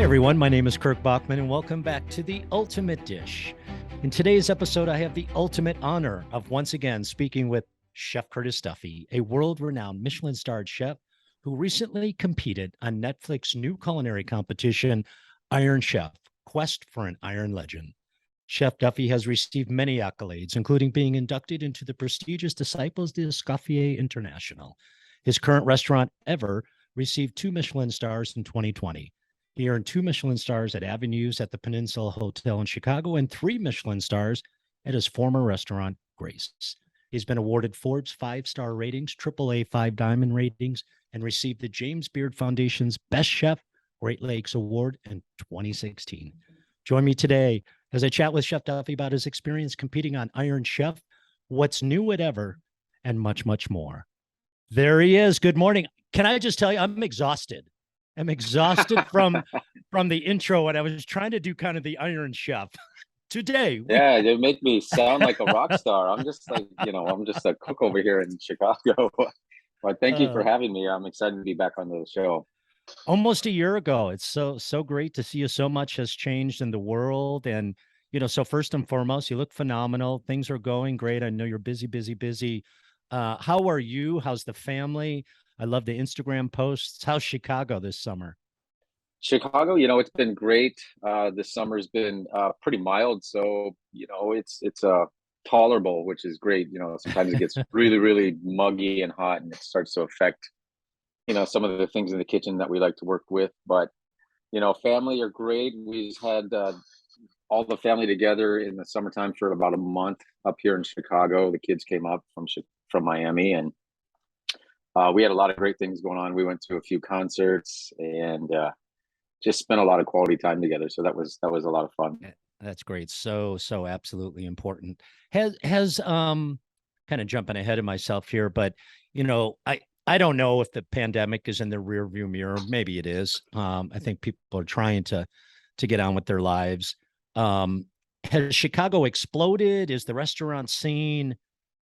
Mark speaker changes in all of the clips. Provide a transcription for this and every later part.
Speaker 1: everyone, my name is Kirk Bachman, and welcome back to The Ultimate Dish. In today's episode, I have the ultimate honor of once again speaking with Chef Curtis Duffy, a world-renowned Michelin-starred chef who recently competed on Netflix's new culinary competition, Iron Chef: Quest for an Iron Legend. Chef Duffy has received many accolades, including being inducted into the prestigious Disciples de Escoffier International. His current restaurant, Ever, received 2 Michelin stars in 2020. He earned 2 Michelin stars at Avenues at the Peninsula Hotel in Chicago and 3 Michelin stars at his former restaurant, Grace. He's been awarded Forbes 5-star ratings, AAA 5-diamond ratings, and received the James Beard Foundation's Best Chef Great Lakes Award in 2016. Join me today as I chat with Chef Duffy about his experience competing on Iron Chef, what's new at Ever, and much, much more. There he is. Good morning. Can I just tell you, I'm exhausted. I'm exhausted from the intro, and I was trying to do kind of the Iron Chef. Today,
Speaker 2: Yeah, they make me sound like a rock star. I'm just like, I'm just a cook over here in Chicago. But thank you for
Speaker 1: uh,
Speaker 2: having me. I'm excited to be back on the show.
Speaker 1: almost a year ago. It's so great to see you. So much has changed in the world, and so first and foremost, you look phenomenal. Things are going great. I know you're busy, busy, busy. How are you? How's the family? I love the Instagram posts. How's Chicago this summer?
Speaker 2: Chicago, it's been great. This summer's been pretty mild, so it's tolerable, which is great. Sometimes it gets really, really muggy and hot, and it starts to affect some of the things in the kitchen that we like to work with. But family are great. We've had all the family together in the summertime for about a month up here in Chicago. The kids came up from Miami, and we had a lot of great things going on. We went to a few concerts and just spent a lot of quality time together. So that was a lot of fun.
Speaker 1: Yeah, that's great. So absolutely important. Has kind of jumping ahead of myself here, but I don't know if the pandemic is in the rear view mirror. Maybe it is. I think people are trying to get on with their lives. Um, has Chicago exploded? Is the restaurant scene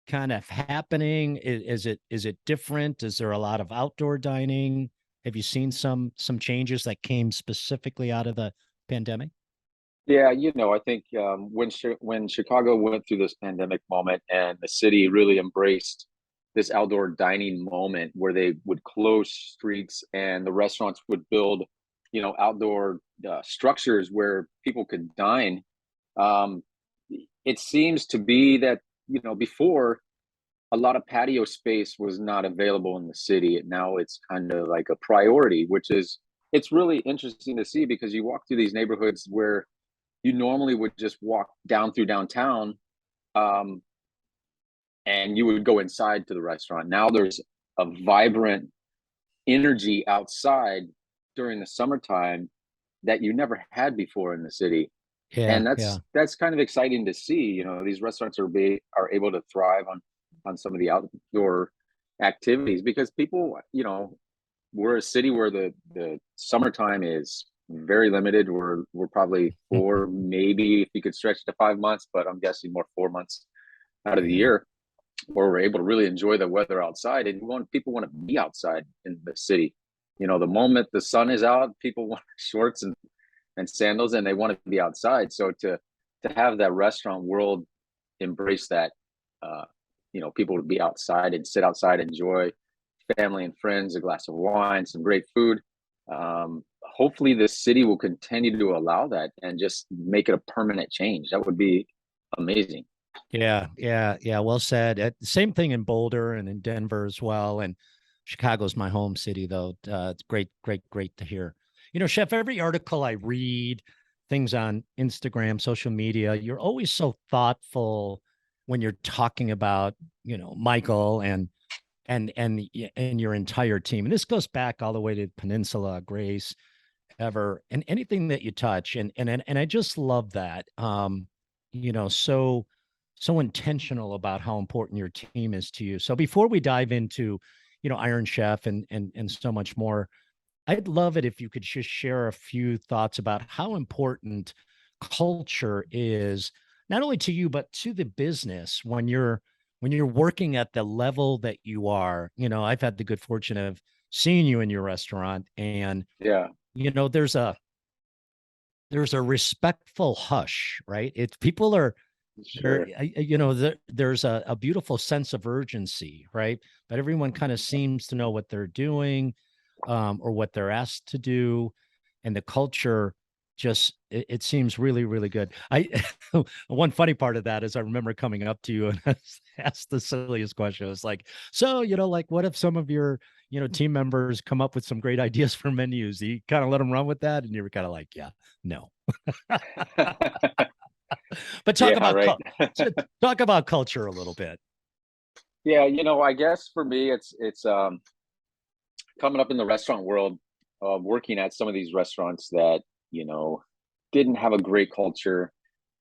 Speaker 1: kind of happening? Is it different? Is there a lot of outdoor dining? Have you seen some changes that came specifically out of the pandemic?
Speaker 2: Yeah, I think when Chicago went through this pandemic moment and the city really embraced this outdoor dining moment where they would close streets and the restaurants would build, outdoor structures where people could dine. Um, it seems to be that, before a lot of patio space was not available in the city. And now it's kind of like a priority, which is it's really interesting to see because you walk through these neighborhoods where you normally would just walk down through downtown, um, and you would go inside to the restaurant. Now there's a vibrant energy outside during the summertime that you never had before in the city.
Speaker 1: Yeah,
Speaker 2: And
Speaker 1: yeah.
Speaker 2: that's kind of exciting to see. These restaurants are able to thrive on some of the outdoor activities because people, we're a city where the summertime is very limited. We're probably 4, maybe if you could stretch to 5 months, but I'm guessing more 4 months out of the
Speaker 1: Yeah.
Speaker 2: year where we're able to really enjoy the weather outside. And people want to be outside in the city. The moment the sun is out, people want shorts and sandals, and they want to be outside. So to have that restaurant world embrace that, people would be outside and sit outside, enjoy family and friends, a glass of wine, some great food. Hopefully, the city will continue to allow that and just make it a permanent change. That would be amazing.
Speaker 1: Yeah, yeah, yeah. Well said. Same thing in Boulder and in Denver as well. And Chicago's my home city, though. It's great, great, great to hear. Chef, every article I read, things on Instagram, social media, you're always so thoughtful when you're talking about, Michael and your entire team. And this goes back all the way to Peninsula, Grace, Ever, and anything that you touch. And I just love that. So intentional about how important your team is to you. So before we dive into, Iron Chef and so much more, I'd love it if you could just share a few thoughts about how important culture is not only to you but to the business when you're working at the level that you are. I've had the good fortune of seeing you in your restaurant, and
Speaker 2: Yeah.
Speaker 1: there's there's a respectful hush, right? It's people are there,
Speaker 2: Sure.
Speaker 1: there's a beautiful sense of urgency, right? But everyone kind of seems to know what they're doing, or what they're asked to do, and the culture just it seems really, really good. I one funny part of that is I remember coming up to you and I asked the silliest question. It was like, so like, what if some of your team members come up with some great ideas for menus? You kind of let them run with that, and you were kind of like, yeah, no. But
Speaker 2: Yeah, right.
Speaker 1: talk about culture a little bit.
Speaker 2: Yeah, I guess for me, it's coming up in the restaurant world, working at some of these restaurants that you know didn't have a great culture.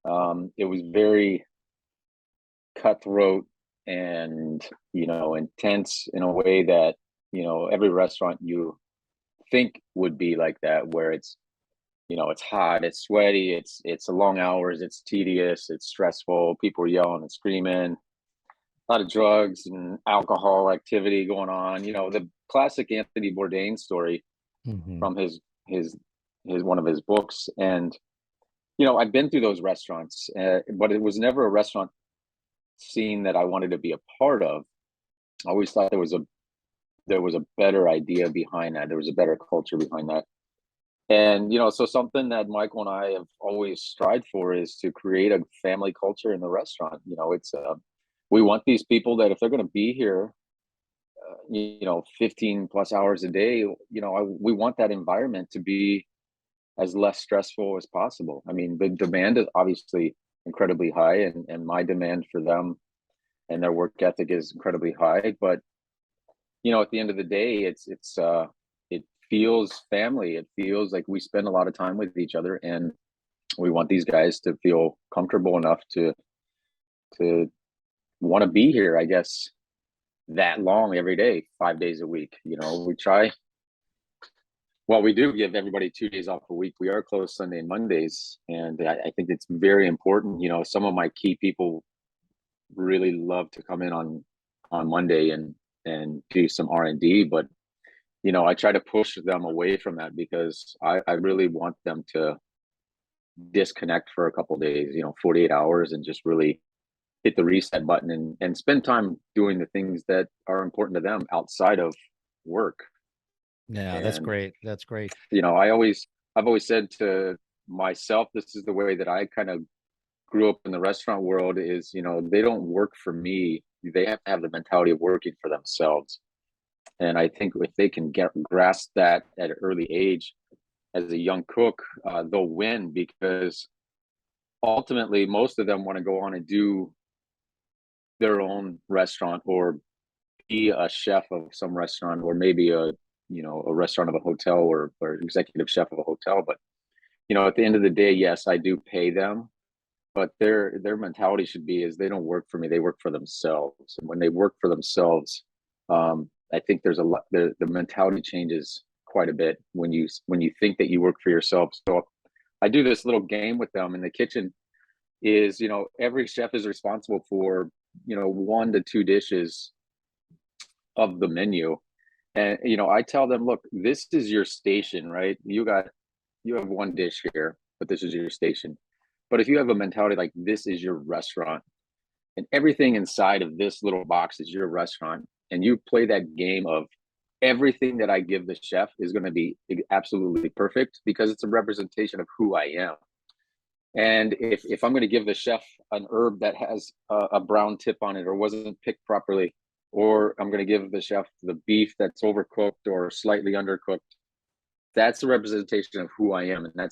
Speaker 2: It was very cutthroat and intense in a way that every restaurant you think would be like that, where it's hot, it's sweaty, it's long hours, it's tedious, it's stressful, people are yelling and screaming, a lot of drugs and alcohol activity going on. The classic Anthony Bourdain story
Speaker 1: Mhm.
Speaker 2: from his one of his books. And I've been through those restaurants, but it was never a restaurant scene that I wanted to be a part of. I always thought there was a better idea behind that. There was a better culture behind that. And so something that Michael and I have always strived for is to create a family culture in the restaurant. It's we want these people that if they're going to be here, 15 plus hours a day, we want that environment to be as less stressful as possible. I mean, the demand is obviously incredibly high, and my demand for them and their work ethic is incredibly high. But at the end of the day, it feels family. It feels like we spend a lot of time with each other, and we want these guys to feel comfortable enough to want to be here, I guess, that long every day, 5 days a week. We try. Well, we do give everybody 2 days off a week. We are closed Sunday and Mondays, and I think it's very important. Some of my key people really love to come in on Monday and do some R&D, but I try to push them away from that because I really want them to disconnect for a couple days, 48 hours, and just really hit the reset button and spend time doing the things that are important to them outside of work.
Speaker 1: Yeah, that's
Speaker 2: And
Speaker 1: great. That's great.
Speaker 2: I've always said to myself, this is the way that I kind of grew up in the restaurant world is, they don't work for me. They have to have the mentality of working for themselves. And I think if they can grasp that at an early age as a young cook, they'll win, because ultimately most of them want to go on and do their own restaurant, or be a chef of some restaurant, or maybe a restaurant of a hotel, or executive chef of a hotel. But at the end of the day, yes, I do pay them, but their mentality should be is they don't work for me, they work for themselves. And when they work for themselves, I think there's a lot, the mentality changes quite a bit when you think that you work for yourself. So I do this little game with them in the kitchen. Is every chef is responsible for 1 to 2 dishes of the menu. And I tell them, look, this is your station, right? You have 1 dish here, but this is your station. But if you have a mentality like this is your restaurant, and everything inside of this little box is your restaurant, and you play that game of everything that I give the chef is going to be absolutely perfect, because it's a representation of who I am. And if I'm going to give the chef an herb that has a brown tip on it, or wasn't picked properly, or I'm going to give the chef the beef that's overcooked or slightly undercooked, that's a representation of who I am, and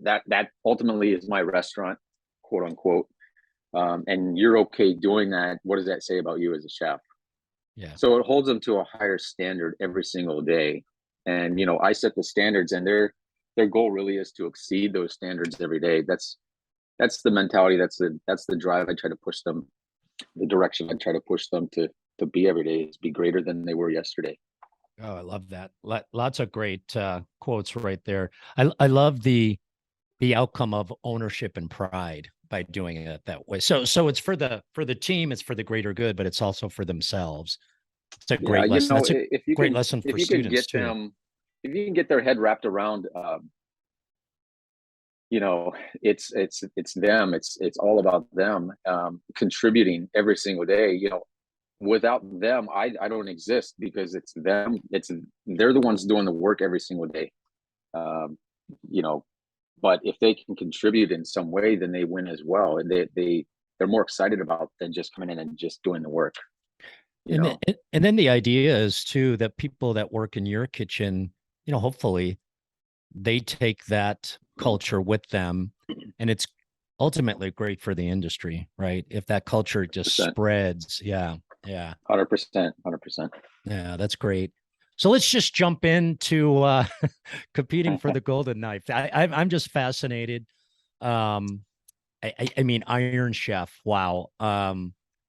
Speaker 2: that ultimately is my restaurant, quote unquote. And you're okay doing that. What does that say about you as a chef?
Speaker 1: Yeah.
Speaker 2: So it holds them to a higher standard every single day. And I set the standards, and their goal really is to exceed those standards every day. That's the mentality. That's the drive I try to push them. The direction I try to push them to be every day is be greater than they were yesterday.
Speaker 1: Oh, I love that. Lots of great quotes right there. I love the outcome of ownership and pride by doing it that way. So it's for the team, it's for the greater good, but it's also for themselves. It's a
Speaker 2: Yeah,
Speaker 1: great lesson. That's a
Speaker 2: if you
Speaker 1: great
Speaker 2: can
Speaker 1: lesson
Speaker 2: if
Speaker 1: for
Speaker 2: you can
Speaker 1: students
Speaker 2: get
Speaker 1: too.
Speaker 2: them, if you can get their head wrapped around you know, it's them. It's all about them, contributing every single day. You know, without them, I don't exist, because it's them. They're the ones doing the work every single day. Um, you know, but if they can contribute in some way, then they win as well, and they're more excited about than just coming in and just doing the work. You
Speaker 1: And then,
Speaker 2: know,
Speaker 1: and then the idea is too that people that work in your kitchen, hopefully they take that culture with them, and it's ultimately great for the industry, right? If that culture just
Speaker 2: 100%,
Speaker 1: spreads. Yeah. Yeah.
Speaker 2: 100%, 100%.
Speaker 1: Yeah, that's great. So let's just jump into competing for the golden knife. I'm just fascinated. Um, I mean, Iron Chef. Wow.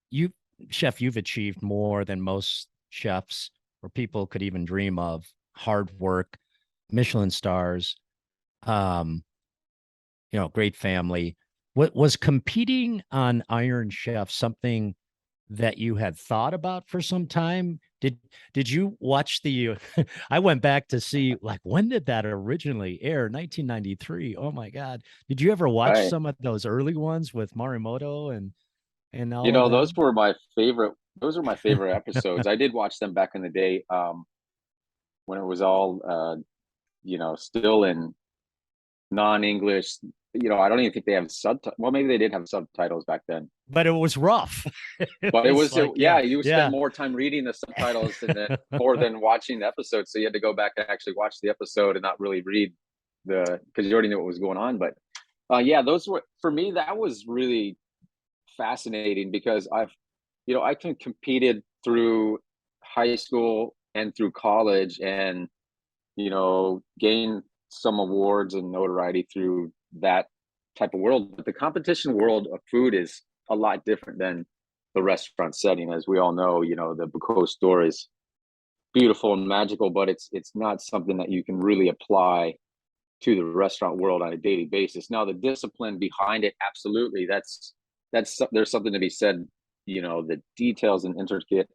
Speaker 1: You chef, you've achieved more than most chefs or people could even dream of. Hard work, Michelin stars, um, great family. What was competing on Iron Chef something that you had thought about for some time? Did you watch the I went back to see, like, when did that originally air? 1993. Oh my God. Did you ever watch
Speaker 2: I,
Speaker 1: some of those early ones with Marimoto and
Speaker 2: you
Speaker 1: all of
Speaker 2: know, those
Speaker 1: them?
Speaker 2: were my favorite. Those were my favorite episodes. I did watch them back in the day, when it was all, still in non-English. You know, I don't even think they have subtitles. Well, maybe they did have subtitles back then,
Speaker 1: But it was rough. It
Speaker 2: but
Speaker 1: was like,
Speaker 2: yeah,
Speaker 1: yeah,
Speaker 2: you spend
Speaker 1: yeah.
Speaker 2: more time reading the subtitles than more than watching the episode. So you had to go back and actually watch the episode and not really read because you already knew what was going on. But yeah, those were, for me, that was really fascinating, because I can competed through high school and through college, and gain some awards and notoriety through that type of world. But the competition world of food is a lot different than the restaurant setting. As we all know, the Bocuse store is beautiful and magical, but it's not something that you can really apply to the restaurant world on a daily basis. Now, the discipline behind it, absolutely, that's there's something to be said. The details and intricate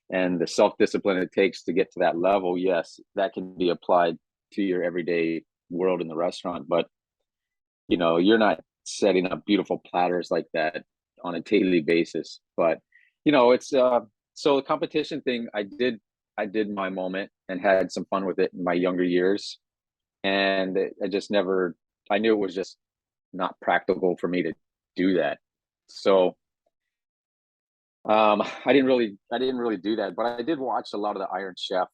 Speaker 2: and the self-discipline it takes to get to that level, yes, that can be applied to your everyday world in the restaurant. But you're not setting up beautiful platters like that on a daily basis. But it's so the competition thing, I did my moment and had some fun with it in my younger years. And I just never, I knew it was just not practical for me to do that. So I didn't really do that, but I did watch a lot of the Iron Chef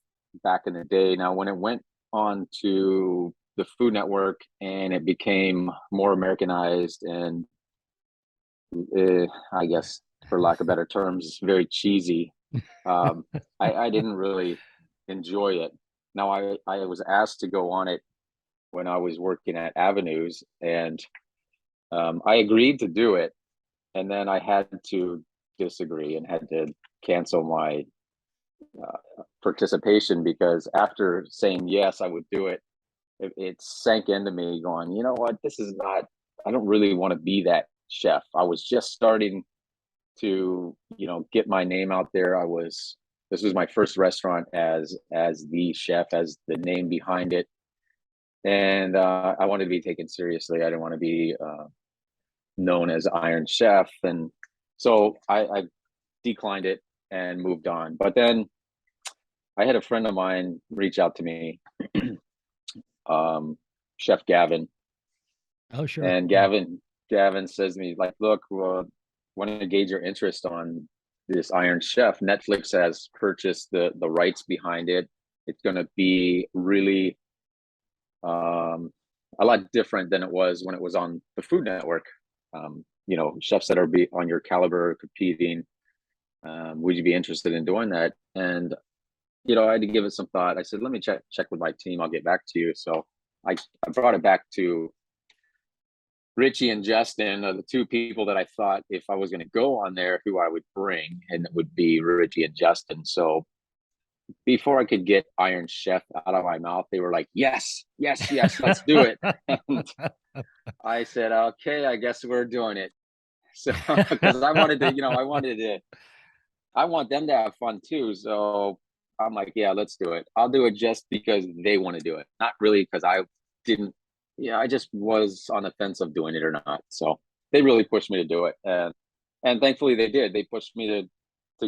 Speaker 2: back in the day. Now, when it went on to the Food Network and it became more Americanized and, I guess, for lack of better terms, very cheesy, um, I didn't really enjoy it. Now, I was asked to go on it when I was working at Avenues, and I agreed to do it, and then I had to disagree and had to cancel my participation, because after saying yes, I would do it. It sank into me, going, you know what, this is not. I don't really want to be that chef. I was just starting to, get my name out there. This was my first restaurant as the chef, as the name behind it, and I wanted to be taken seriously. I didn't want to be known as Iron Chef, and so I declined it and moved on. But then I had a friend of mine reach out to me, Chef Gavin,
Speaker 1: Oh, sure.
Speaker 2: and
Speaker 1: Yeah.
Speaker 2: Gavin says to me, like, look, well, want to gauge your interest on this Iron Chef. Netflix has purchased the rights behind it. It's going to be really a lot different than it was when it was on the Food Network. Chefs that are on your caliber competing. Would you be interested in doing that? And I had to give it some thought. I said, let me check with my team. I'll get back to you. So I brought it back to Richie and Justin, the two people that I thought, if I was going to go on there, who I would bring, and it would be Richie and Justin. So before I could get Iron Chef out of my mouth, they were like, yes, yes, yes, let's do it. And I said, okay, I guess we're doing it. So, because I want them to have fun too. So I'm like, yeah, let's do it. I'll do it just because they want to do it, not really because I didn't. yeah, I just was on the fence of doing it or not. So they really pushed me to do it, and thankfully they did. They pushed me to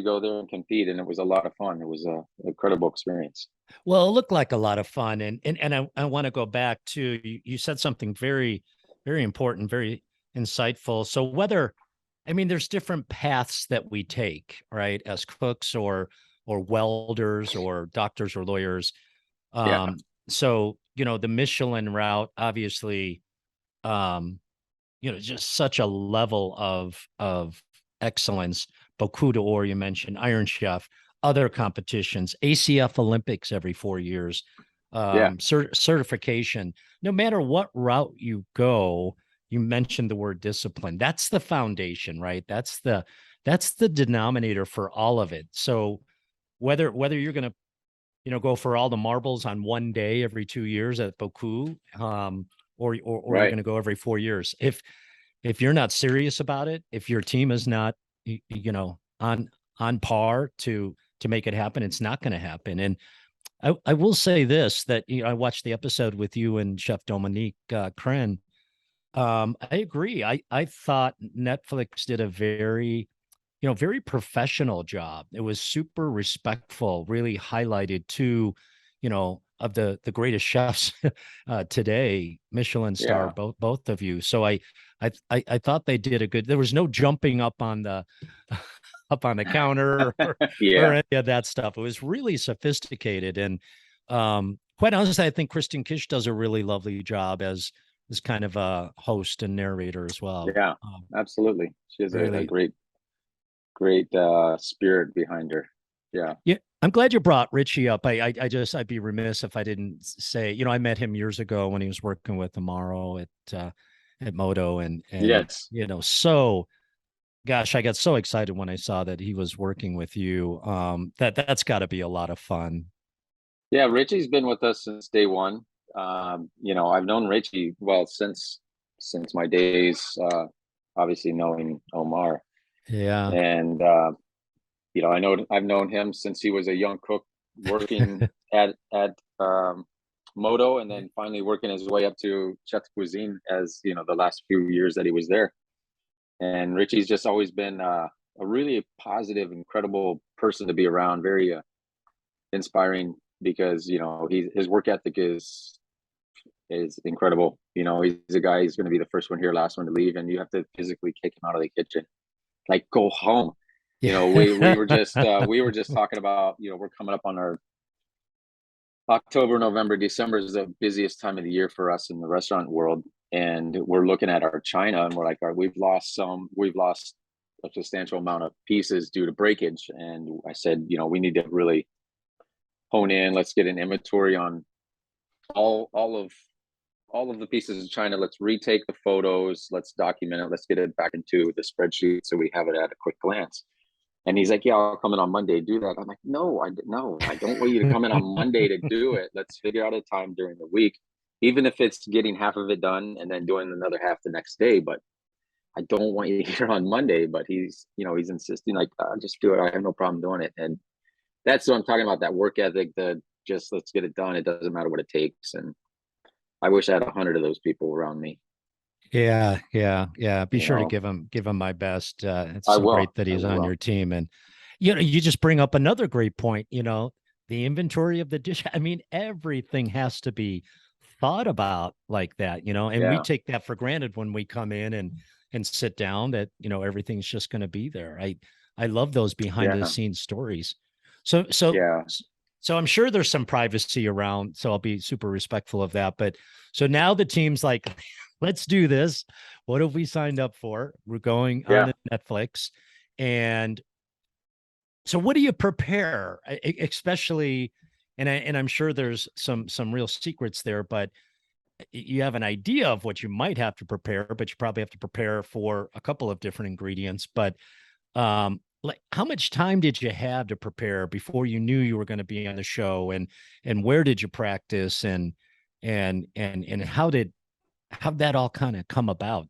Speaker 2: go there and compete, and it was a lot of fun. It was an incredible experience.
Speaker 1: Well, it looked like a lot of fun. And I want to go back to you said something very, very important, very insightful. So whether I mean, there's different paths that we take, right, as cooks or welders or doctors or lawyers.
Speaker 2: Yeah,
Speaker 1: Um, so the Michelin route, obviously, um, just such a level of excellence. Beaucoup d'Or, you mentioned, Iron Chef, other competitions, ACF Olympics every 4 years,
Speaker 2: yeah,
Speaker 1: certification. No matter what route you go, you mentioned the word discipline. That's the foundation, right? That's the denominator for all of it. So whether you're going to go for all the marbles on one day every 2 years at Beaucoup, or you're
Speaker 2: right.
Speaker 1: going to go every 4 years. If you're not serious about it, if your team is not, on par to make it happen, it's not going to happen. And I will say this, that I watched the episode with you and Chef Dominique Crenn. I agree. I thought Netflix did a very very professional job. It was super respectful, really highlighted two, of the greatest chefs today, Michelin star,
Speaker 2: Yeah,
Speaker 1: both of you. So I thought they did a good. There was no jumping up on the up on the counter or
Speaker 2: yeah,
Speaker 1: any of that stuff. It was really sophisticated. And quite honestly, I think Kristen Kish does a really lovely job as kind of a host and narrator as well.
Speaker 2: yeah. Absolutely. She has a
Speaker 1: Really.
Speaker 2: great spirit behind her. Yeah.
Speaker 1: Yeah, I'm glad you brought Richie up. I'd be remiss if I didn't say, I met him years ago when he was working with Amaro at Moto, and
Speaker 2: Yes.
Speaker 1: so gosh, I got so excited when I saw that he was working with you. That's got to be a lot of fun.
Speaker 2: Yeah, Richie's been with us since day one. I've known Richie well since my days, obviously knowing Omar,
Speaker 1: Yeah.
Speaker 2: and I've known him since he was a young cook working at Moto, and then finally working his way up to chef de cuisine as the last few years that he was there. And Richie's just always been a really positive, incredible person to be around. Very inspiring because his work ethic is incredible. He's a guy. He's going to be the first one here, last one to leave, and you have to physically kick him out of the kitchen, like go home. We were just talking about we're coming up on our October, November, December is the busiest time of the year for us in the restaurant world, and we're looking at our china, and we're like, we've lost a substantial amount of pieces due to breakage, and I said, we need to really hone in. Let's get an inventory on all all of all of the pieces of china. Let's retake the photos. Let's document it. Let's get it back into the spreadsheet so we have it at a quick glance. And he's like, "Yeah, I'll come in on Monday, do that." I'm like, "No, I don't want you to come in on Monday to do it. Let's figure out a time during the week, even if it's getting half of it done and then doing another half the next day. But I don't want you here on Monday." But he's insisting, like, "Just do it. I have no problem doing it." And that's what I'm talking about. That work ethic. The just let's get it done. It doesn't matter what it takes. And I wish I had 100 of those people around me.
Speaker 1: Yeah, yeah, yeah. Be
Speaker 2: You
Speaker 1: sure to
Speaker 2: know,
Speaker 1: give him my best. It's
Speaker 2: I
Speaker 1: so
Speaker 2: will.
Speaker 1: great that
Speaker 2: I
Speaker 1: he's on
Speaker 2: will.
Speaker 1: your team. And you just bring up another great point, the inventory of the dish. I mean, everything has to be thought about like that, and we
Speaker 2: Yeah.
Speaker 1: take that for granted when we come in and sit down, that, everything's just going to be there. I love those behind the
Speaker 2: Yeah.
Speaker 1: scenes stories. So so
Speaker 2: Yeah.
Speaker 1: so I'm sure there's some privacy around, so I'll be super respectful of that. But so now the team's like, let's do this. What have we signed up for? We're going on
Speaker 2: Yeah.
Speaker 1: the Netflix. And so what do you prepare, especially, and I'm sure there's some real secrets there, but you have an idea of what you might have to prepare, but you probably have to prepare for a couple of different ingredients. But like, how much time did you have to prepare before you knew you were going to be on the show, and where did you practice, and how'd that all kind of come about?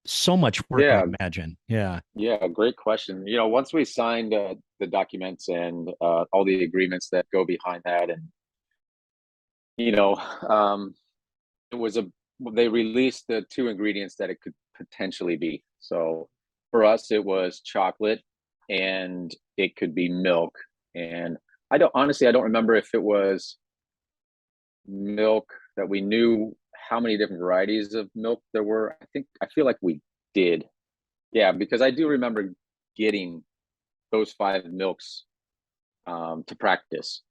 Speaker 1: So much work, I
Speaker 2: Yeah.
Speaker 1: imagine. Yeah.
Speaker 2: Yeah, great question. Once we signed the documents and all the agreements that go behind that, and you know, um, it was they released the two ingredients that it could potentially be. So for us, it was chocolate and it could be milk. And I don't remember if it was milk that we knew how many different varieties of milk there were. I feel like we did. Yeah, because I do remember getting those five milks to practice.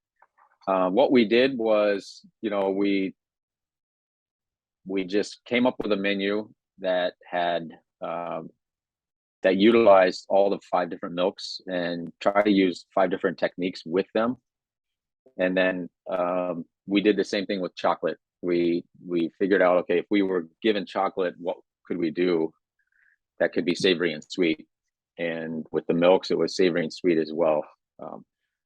Speaker 2: What we did was, we just came up with a menu that had that utilized all the five different milks and try to use five different techniques with them. And then we did the same thing with chocolate. We figured out, okay, if we were given chocolate, what could we do that could be savory and sweet? And with the milks, it was savory and sweet as well.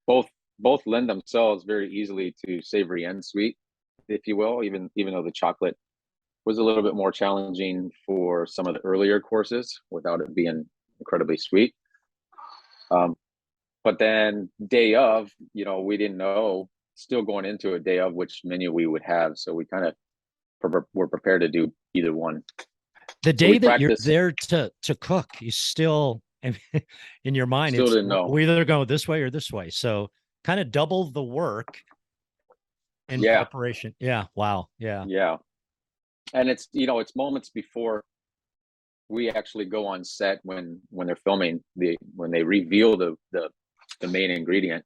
Speaker 2: Both lend themselves very easily to savory and sweet, if you will, even though the chocolate was a little bit more challenging for some of the earlier courses without it being incredibly sweet. But then day of, we didn't know, still going into a day of, which menu we would have. So we kind of were prepared to do either one.
Speaker 1: The day that you're there to cook, you still, in your mind,
Speaker 2: still didn't know.
Speaker 1: We either go this way or this way. So kind of double the work in preparation. Yeah. Wow. Yeah.
Speaker 2: Yeah. And it's, it's moments before we actually go on set when they're filming, when they reveal the main ingredient.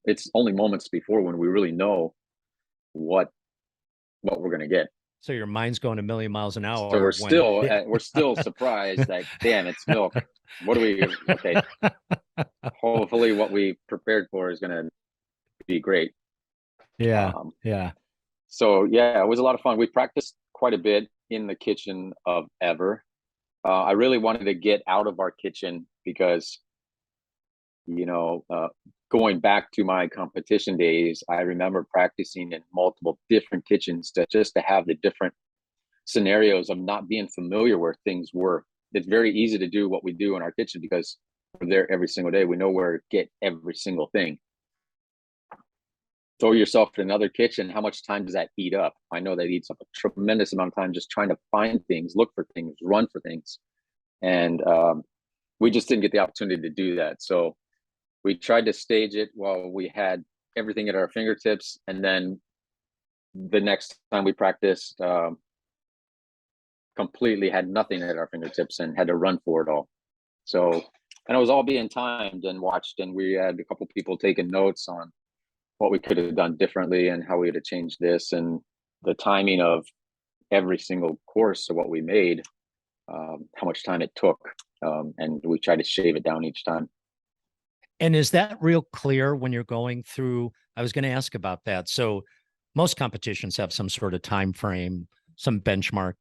Speaker 2: It's only moments before when we really know what we're going to get.
Speaker 1: So your mind's going a million miles an hour.
Speaker 2: So we're still surprised that, damn, it's milk. What do we, okay. Hopefully what we prepared for is going to be great.
Speaker 1: Yeah. Yeah.
Speaker 2: So yeah, it was a lot of fun. We practiced quite a bit in the kitchen of Ever. I really wanted to get out of our kitchen because, going back to my competition days, I remember practicing in multiple different kitchens just to have the different scenarios of not being familiar where things were. It's very easy to do what we do in our kitchen because we're there every single day. We know where to get every single thing. Throw yourself in another kitchen, how much time does that eat up? I know that eats up a tremendous amount of time just trying to find things, look for things, run for things. And we just didn't get the opportunity to do that. So we tried to stage it while we had everything at our fingertips. And then the next time we practiced, completely had nothing at our fingertips and had to run for it all. So, and it was all being timed and watched. And we had a couple people taking notes on what we could have done differently and how we would have changed this, and the timing of every single course of what we made, how much time it took. And we tried to shave it down each time.
Speaker 1: And is that real clear when you're going through? I was going to ask about that. So most competitions have some sort of time frame, some benchmark,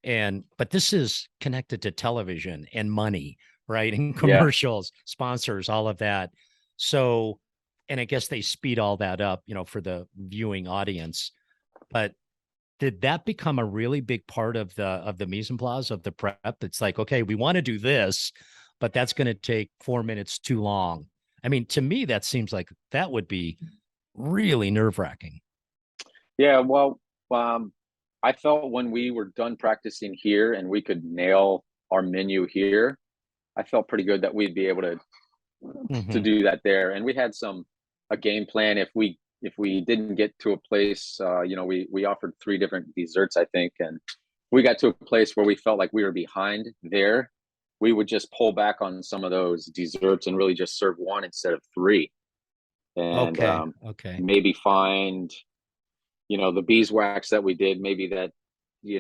Speaker 1: but this is connected to television and money, right? And commercials, sponsors, all of that. So, and I guess they speed all that up, for the viewing audience. But did that become a really big part of the mise en place of the prep? It's like, okay, we want to do this, but that's going to take 4 minutes too long. I mean, to me, that seems like that would be really nerve-wracking.
Speaker 2: Yeah, well, I felt when we were done practicing here and we could nail our menu here, I felt pretty good that we'd be able to do that there. And we had a game plan if we didn't get to a place. We offered 3 different desserts, I think, and we got to a place where we felt like we were behind there, we would just pull back on some of those desserts and really just serve 1 instead of 3. And maybe find the beeswax that we did, maybe that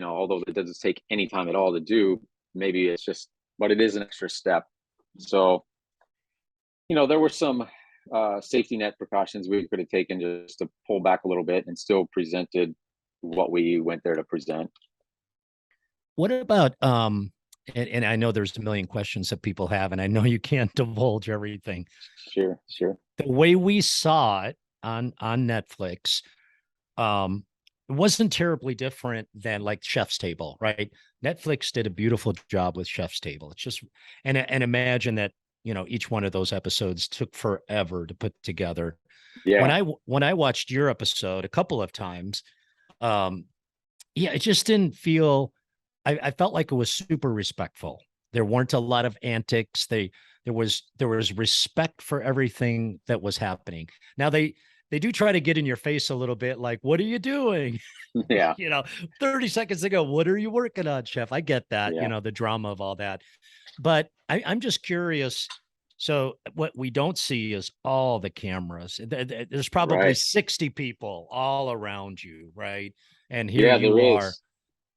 Speaker 2: although it doesn't take any time at all to do, maybe it's just, but it is an extra step. So there were some safety net precautions we could have taken just to pull back a little bit and still presented what we went there to present.
Speaker 1: What about and I know there's a million questions that people have, and I know you can't divulge everything.
Speaker 2: Sure.
Speaker 1: The way we saw it on Netflix, it wasn't terribly different than like Chef's Table, right? Netflix did a beautiful job with Chef's Table. It's just, and imagine that, each one of those episodes took forever to put together. Yeah. When I watched your episode a couple of times, yeah, it just didn't feel. I felt like it was super respectful. There weren't a lot of antics. There was respect for everything that was happening. Now they do try to get in your face a little bit, like, what are you doing?
Speaker 2: Yeah,
Speaker 1: you know, 30 seconds ago, what are you working on, chef? I get that,
Speaker 2: yeah,
Speaker 1: the drama of all that. But I'm just curious. So what we don't see is all the cameras. There's probably
Speaker 2: right.
Speaker 1: 60 people all around you, right? And here
Speaker 2: Yeah, there
Speaker 1: you are.
Speaker 2: is.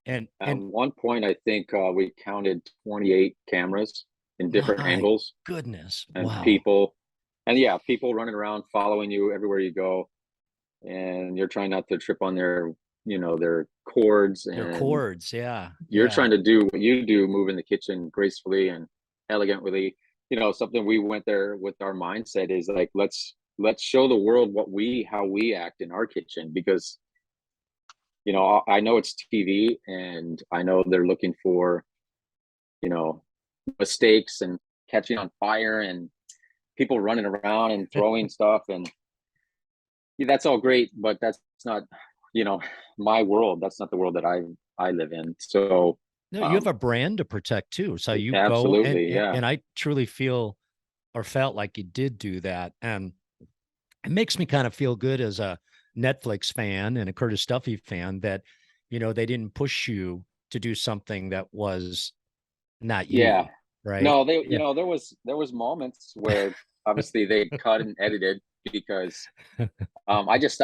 Speaker 2: At
Speaker 1: And
Speaker 2: one point, I think we counted 28 cameras in different
Speaker 1: my
Speaker 2: angles
Speaker 1: goodness,
Speaker 2: and
Speaker 1: wow.
Speaker 2: people, and yeah, people running around following you everywhere you go, and you're trying not to trip on their cords,
Speaker 1: Their
Speaker 2: and
Speaker 1: chords, yeah,
Speaker 2: you're
Speaker 1: yeah.
Speaker 2: trying to do what you do, move in the kitchen gracefully and elegantly. Something we went there with our mindset is like, let's show the world how we act in our kitchen, because I know it's TV, and I know they're looking for you know mistakes and catching on fire and people running around and throwing stuff, and yeah, that's all great, but that's not you know my world. That's not the world that I live in. So
Speaker 1: No, you have
Speaker 2: um
Speaker 1: a brand to protect too. So you go and
Speaker 2: absolutely, yeah.
Speaker 1: and I truly feel or felt like you did do that. And it makes me kind of feel good as a Netflix fan and a Curtis Duffy fan that, they didn't push you to do something that was not
Speaker 2: Yeah.
Speaker 1: you, right?
Speaker 2: No, they
Speaker 1: Yeah.
Speaker 2: there was moments where obviously they cut and edited, because I just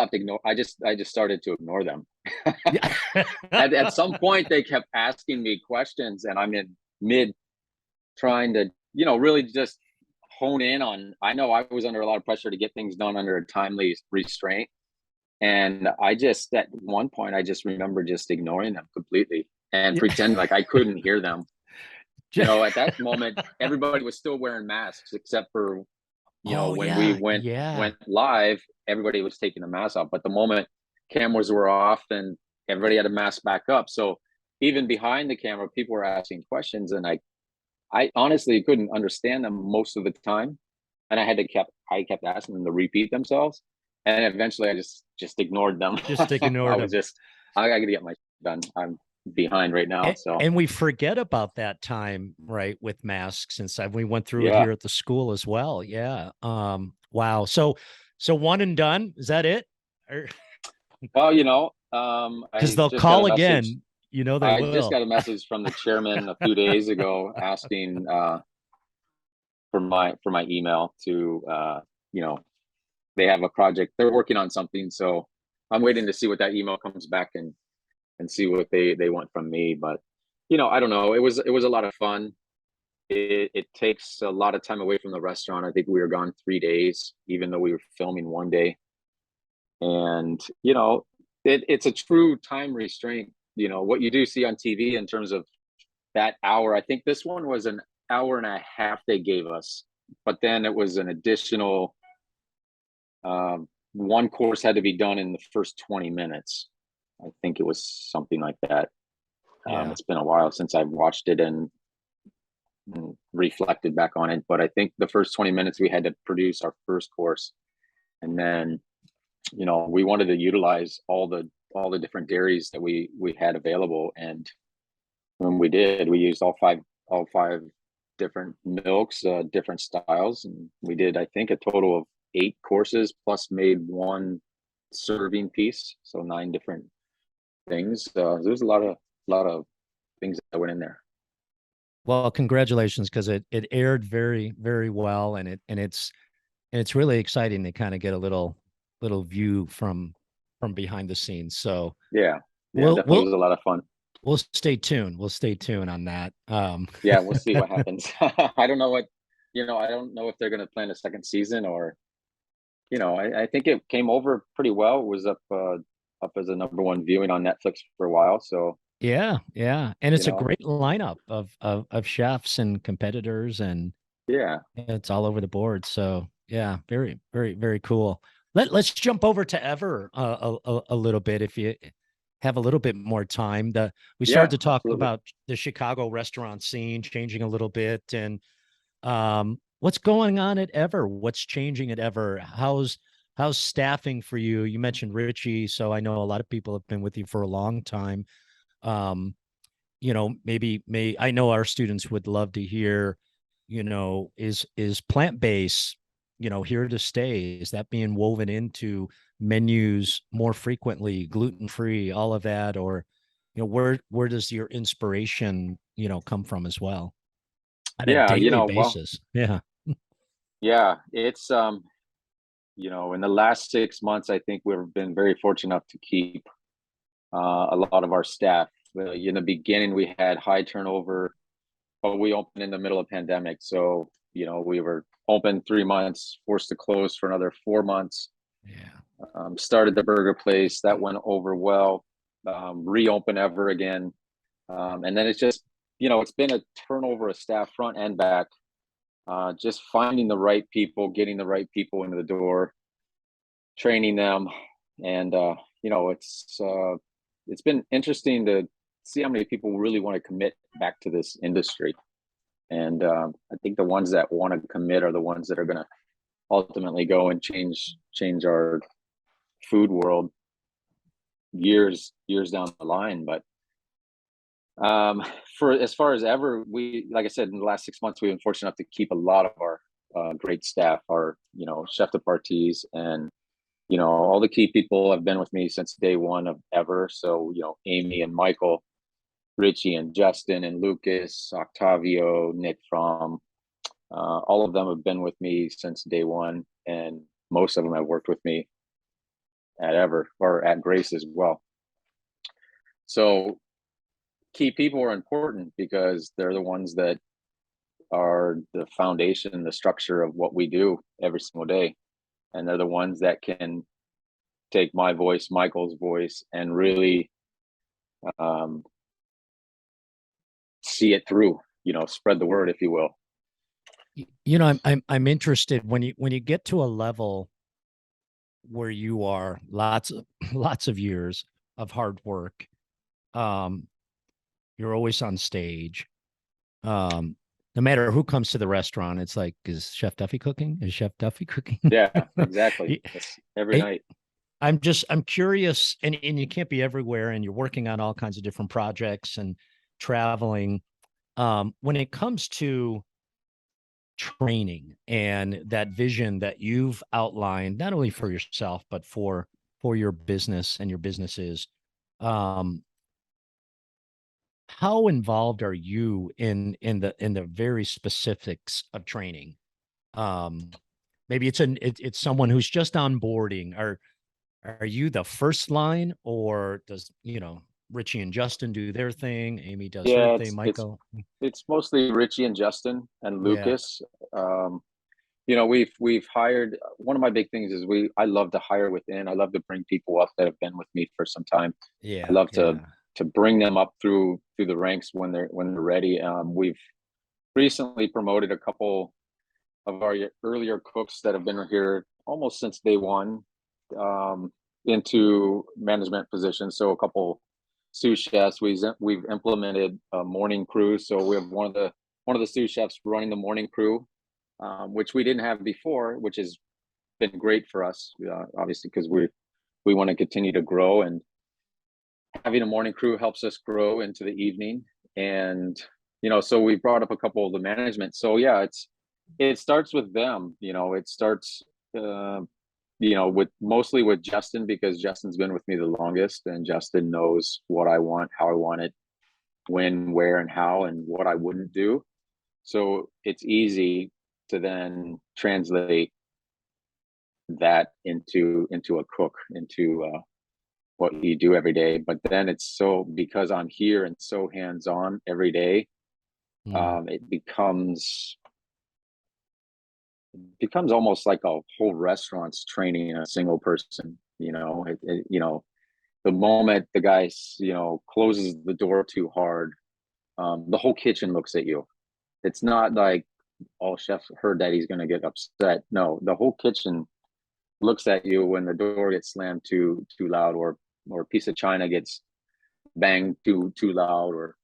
Speaker 2: started to ignore them.
Speaker 1: Yeah.
Speaker 2: At some point they kept asking me questions, and I'm in mid trying to, really just hone in on. I know I was under a lot of pressure to get things done under a timely restraint. And at one point, I just remember just ignoring them completely and
Speaker 1: Yeah.
Speaker 2: pretending like I couldn't hear them. At that moment, everybody was still wearing masks except for,
Speaker 1: Oh
Speaker 2: when we
Speaker 1: yeah.
Speaker 2: went
Speaker 1: Yeah.
Speaker 2: went live, everybody was taking the mask off. But the moment cameras were off, and everybody had a mask back up. So even behind the camera, people were asking questions, and I honestly couldn't understand them most of the time, and I kept asking them to repeat themselves, and eventually I just ignored them.
Speaker 1: Just
Speaker 2: I
Speaker 1: ignored
Speaker 2: was
Speaker 1: them.
Speaker 2: just I got to get my done. I'm behind right now, so
Speaker 1: And we forget about that time, right, with masks and stuff. We went through it
Speaker 2: yeah.
Speaker 1: here at the school as well. Yeah. Wow. So one and done. Is that it?
Speaker 2: Well,
Speaker 1: Because
Speaker 2: I
Speaker 1: they'll
Speaker 2: just got a
Speaker 1: call
Speaker 2: message.
Speaker 1: again. They
Speaker 2: I just
Speaker 1: will.
Speaker 2: got a message from the chairman a few days ago asking for my email to you know they have a project they're working on something, so I'm waiting to see what that email comes back and see what they want from me. But I don't know. It was a lot of fun. It takes a lot of time away from the restaurant. I think we were gone 3 days, even though we were filming one day. And it's a true time restraint. What you do see on TV in terms of that hour. I think this one was an hour and a half they gave us, but then it was an additional one course had to be done in the first 20 minutes. I think it was something like that.
Speaker 1: Yeah.
Speaker 2: It's been a while since I've watched it and reflected back on it, but I think the first 20 minutes we had to produce our first course, and then we wanted to utilize all the different dairies that we had available, and when we did, we used all five different milks, different styles, and we did, I think, a total of 8 courses plus made one serving piece, so 9 different things. There's a lot of things that went in there.
Speaker 1: Well, congratulations, because it aired very, very well, and it's really exciting to kind of get a little view from behind the scenes. So
Speaker 2: Yeah, yeah,
Speaker 1: we'll
Speaker 2: definitely
Speaker 1: we'll
Speaker 2: was a lot of fun.
Speaker 1: we'll stay tuned. We'll stay tuned on that.
Speaker 2: Yeah, we'll see what happens. I don't know I don't know if they're going to plan a second season, or I think it came over pretty well. It was up as a number one viewing on Netflix for a while. So
Speaker 1: Yeah, yeah. And
Speaker 2: you
Speaker 1: it's a
Speaker 2: know,
Speaker 1: great lineup of chefs and competitors, and
Speaker 2: yeah,
Speaker 1: it's all over the board. So yeah, very, very, very cool. Let's jump over to Ever a little bit if you have a little bit more time. We started
Speaker 2: yeah,
Speaker 1: to talk
Speaker 2: absolutely.
Speaker 1: about the Chicago restaurant scene changing a little bit, and what's going on at Ever? What's changing at Ever? How's staffing for you? You mentioned Richie, so I know a lot of people have been with you for a long time. Maybe I know our students would love to hear, is plant-based, here to stay? Is that being woven into menus more frequently, gluten-free, all of that? Or, where does your inspiration, come from as well on a
Speaker 2: Yeah,
Speaker 1: daily
Speaker 2: well,
Speaker 1: basis? Yeah.
Speaker 2: yeah, it's in the last 6 months, I think we've been very fortunate enough to keep a lot of our staff. In the beginning, we had high turnover, but we opened in the middle of pandemic. So, we were open 3 months, forced to close for another 4 months.
Speaker 1: Yeah.
Speaker 2: Started the burger place. That went over well. Reopen ever again. And then it's just, it's been a turnover of staff front and back. Just finding the right people, getting the right people into the door, training them. And, it's been interesting to see how many people really want to commit back to this industry. And I think the ones that want to commit are the ones that are going to ultimately go and change our food world years down the line. But for as far as ever, we, like I said, in the last 6 months, we've been fortunate enough to keep a lot of our great staff, our chef de parties, and all the key people have been with me since day one of ever. So Amy and Michael, Richie and Justin and Lucas, Octavio, Nick from, all of them have been with me since day one, and most of them have worked with me at Ever or at Grace as well. So key people are important because they're the ones that are the foundation, the structure of what we do every single day. And they're the ones that can take my voice, Michael's voice, and really see it through, spread the word, if you will.
Speaker 1: I'm interested when you get to a level where you are lots of years of hard work. You're always on stage. No matter who comes to the restaurant, it's like, is Chef Duffy cooking? Is Chef Duffy cooking?
Speaker 2: Yeah, exactly. That's every night.
Speaker 1: I'm curious, and you can't be everywhere, and you're working on all kinds of different projects and traveling. When it comes to training and that vision that you've outlined, not only for yourself, but for your business and your businesses, how involved are you in the very specifics of training? Maybe it's someone who's just onboarding. Are you the first line, or does Richie and Justin do their thing, Amy does her
Speaker 2: Yeah,
Speaker 1: thing, Michael?
Speaker 2: it's mostly Richie and Justin and
Speaker 1: Yeah.
Speaker 2: Lucas. We've hired. One of my big things is I love to hire within. I love to bring people up that have been with me for some time. I
Speaker 1: Yeah.
Speaker 2: love
Speaker 1: Yeah.
Speaker 2: to bring them up through the ranks when they're ready. We've recently promoted a couple of our earlier cooks that have been here almost since day one, into management positions. So a couple sous chefs. We've implemented a morning crew. So we have one of the sous chefs running the morning crew, which we didn't have before, which has been great for us, obviously, because we want to continue to grow, and having a morning crew helps us grow into the evening. And so we brought up a couple of the management. So yeah, it starts with them. It starts with mostly with Justin, because Justin's been with me the longest, and Justin knows what I want, how I want it, when, where, and how, and what I wouldn't do. So it's easy to then translate that into a cook, into what you do every day. But then it's so, because I'm here and so hands-on every day, it becomes almost like a whole restaurant's training a single person. The moment the guy closes the door too hard, the whole kitchen looks at you. It's not like all chefs heard that he's going to get upset. No, the whole kitchen looks at you when the door gets slammed too loud, or a piece of china gets banged too loud, or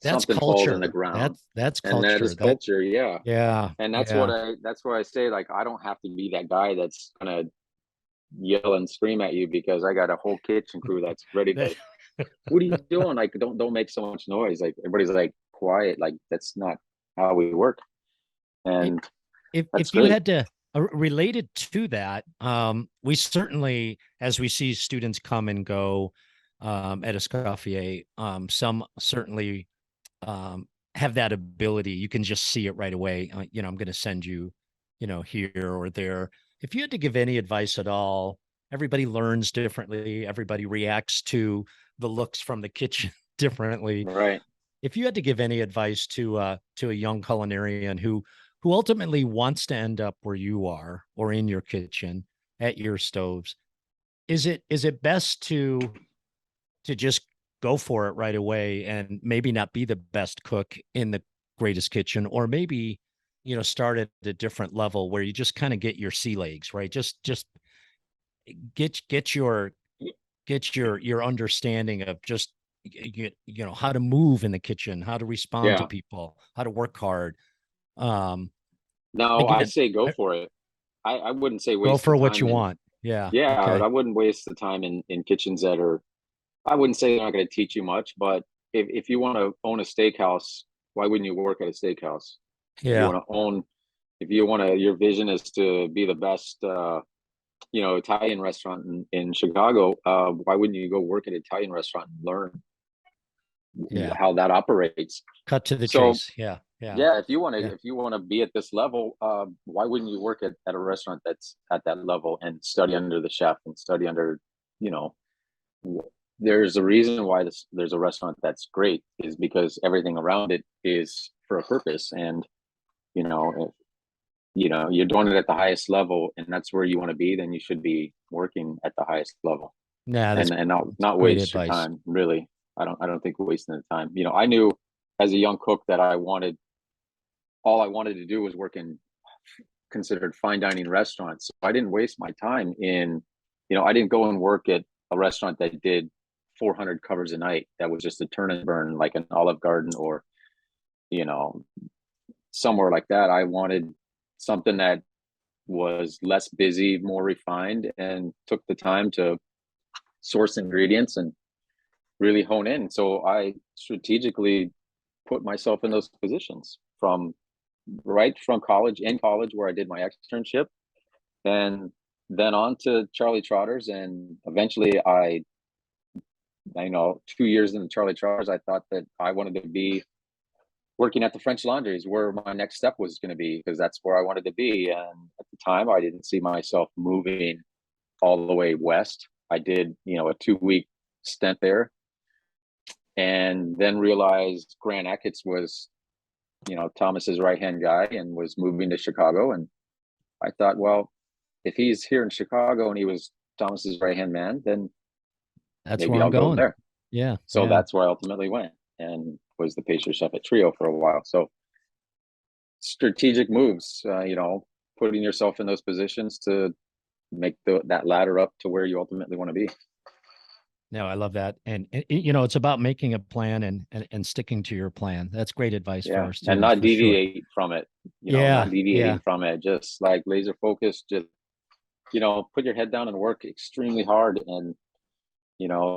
Speaker 1: That's
Speaker 2: something falls on the
Speaker 1: culture.
Speaker 2: ground.
Speaker 1: That's
Speaker 2: And that is
Speaker 1: culture.
Speaker 2: culture. Yeah.
Speaker 1: Yeah.
Speaker 2: And
Speaker 1: Yeah.
Speaker 2: that's why I say, like, I don't have to be that guy that's gonna yell and scream at you, because I got a whole kitchen crew that's ready to what are you doing? Like, don't make so much noise. Like everybody's like quiet. Like that's not how we work.
Speaker 1: It,
Speaker 2: And that's
Speaker 1: if you
Speaker 2: great.
Speaker 1: had to related to that, we certainly, as we see students come and go at Escoffier, some certainly have that ability. You can just see it right away. I'm going to send you, here or there. If you had to give any advice at all, everybody learns differently. Everybody reacts to the looks from the kitchen differently.
Speaker 2: Right.
Speaker 1: If you had to give any advice to a young culinarian who ultimately wants to end up where you are or in your kitchen at your stoves, is it best to just go for it right away and maybe not be the best cook in the greatest kitchen, or maybe start at a different level where you just kind of get your sea legs, right? Just get your understanding of just how to move in the kitchen, how to respond to
Speaker 2: Yeah.
Speaker 1: people, how to work hard. um
Speaker 2: No, I
Speaker 1: Again,
Speaker 2: say go for it. I wouldn't say
Speaker 1: go
Speaker 2: waste the
Speaker 1: for what you
Speaker 2: time in,
Speaker 1: want. Yeah.
Speaker 2: yeah,
Speaker 1: Okay.
Speaker 2: I wouldn't waste the time in kitchens that are, I wouldn't say they're not going to teach you much, but if you want to own a steakhouse, why wouldn't you work at a steakhouse? If you
Speaker 1: Yeah.
Speaker 2: want to own, if you want to, your vision is to be the best, Italian restaurant in Chicago, why wouldn't you go work at an Italian restaurant and learn
Speaker 1: Yeah.
Speaker 2: how that operates?
Speaker 1: Cut to the
Speaker 2: So
Speaker 1: chase. Yeah. Yeah.
Speaker 2: yeah, if you want to,
Speaker 1: Yeah.
Speaker 2: if you want to be at this level, why wouldn't you work at a restaurant that's at that level and study under the chef and study under, you know, there's a reason why there's a restaurant that's great is because everything around it is for a purpose. And you know if, you're doing it at the highest level and that's where you want to be, then you should be working at the highest level,
Speaker 1: Nah, that's
Speaker 2: and not
Speaker 1: great
Speaker 2: waste your
Speaker 1: advice.
Speaker 2: time, really. I don't think wasting the time. I knew as a young cook that all I wanted to do was work in considered fine dining restaurants. So I didn't waste my time in, I didn't go and work at a restaurant that did 400 covers a night. That was just a turn and burn, like an Olive Garden or, you know, somewhere like that. I wanted something that was less busy, more refined, and took the time to source ingredients and really hone in. So I strategically put myself in those positions from right from college, in college where I did my externship, and then on to Charlie Trotters. And eventually I know 2 years into Charlie Trotters, I thought that I wanted to be working at the French laundries where my next step was going to be, because that's where I wanted to be. And at the time, I didn't see myself moving all the way west. I did, a 2 week stint there, and then realized Grant Achatz was, Thomas's right hand guy and was moving to Chicago. And I thought, well, if he's here in Chicago and he was Thomas's right hand man, then
Speaker 1: That's where
Speaker 2: maybe
Speaker 1: I'm
Speaker 2: I'll go
Speaker 1: going.
Speaker 2: there.
Speaker 1: Yeah.
Speaker 2: So
Speaker 1: Yeah.
Speaker 2: that's where I ultimately went and was the pastry chef at Trio for a while. So strategic moves, putting yourself in those positions to make that ladder up to where you ultimately want to be.
Speaker 1: No, I love that. And, it's about making a plan and sticking to your plan. That's great advice for
Speaker 2: Yeah.
Speaker 1: our
Speaker 2: And
Speaker 1: students
Speaker 2: not
Speaker 1: for sure.
Speaker 2: deviate from it, not
Speaker 1: Yeah. Yeah.
Speaker 2: deviating from it, just like laser focused, just, put your head down and work extremely hard and,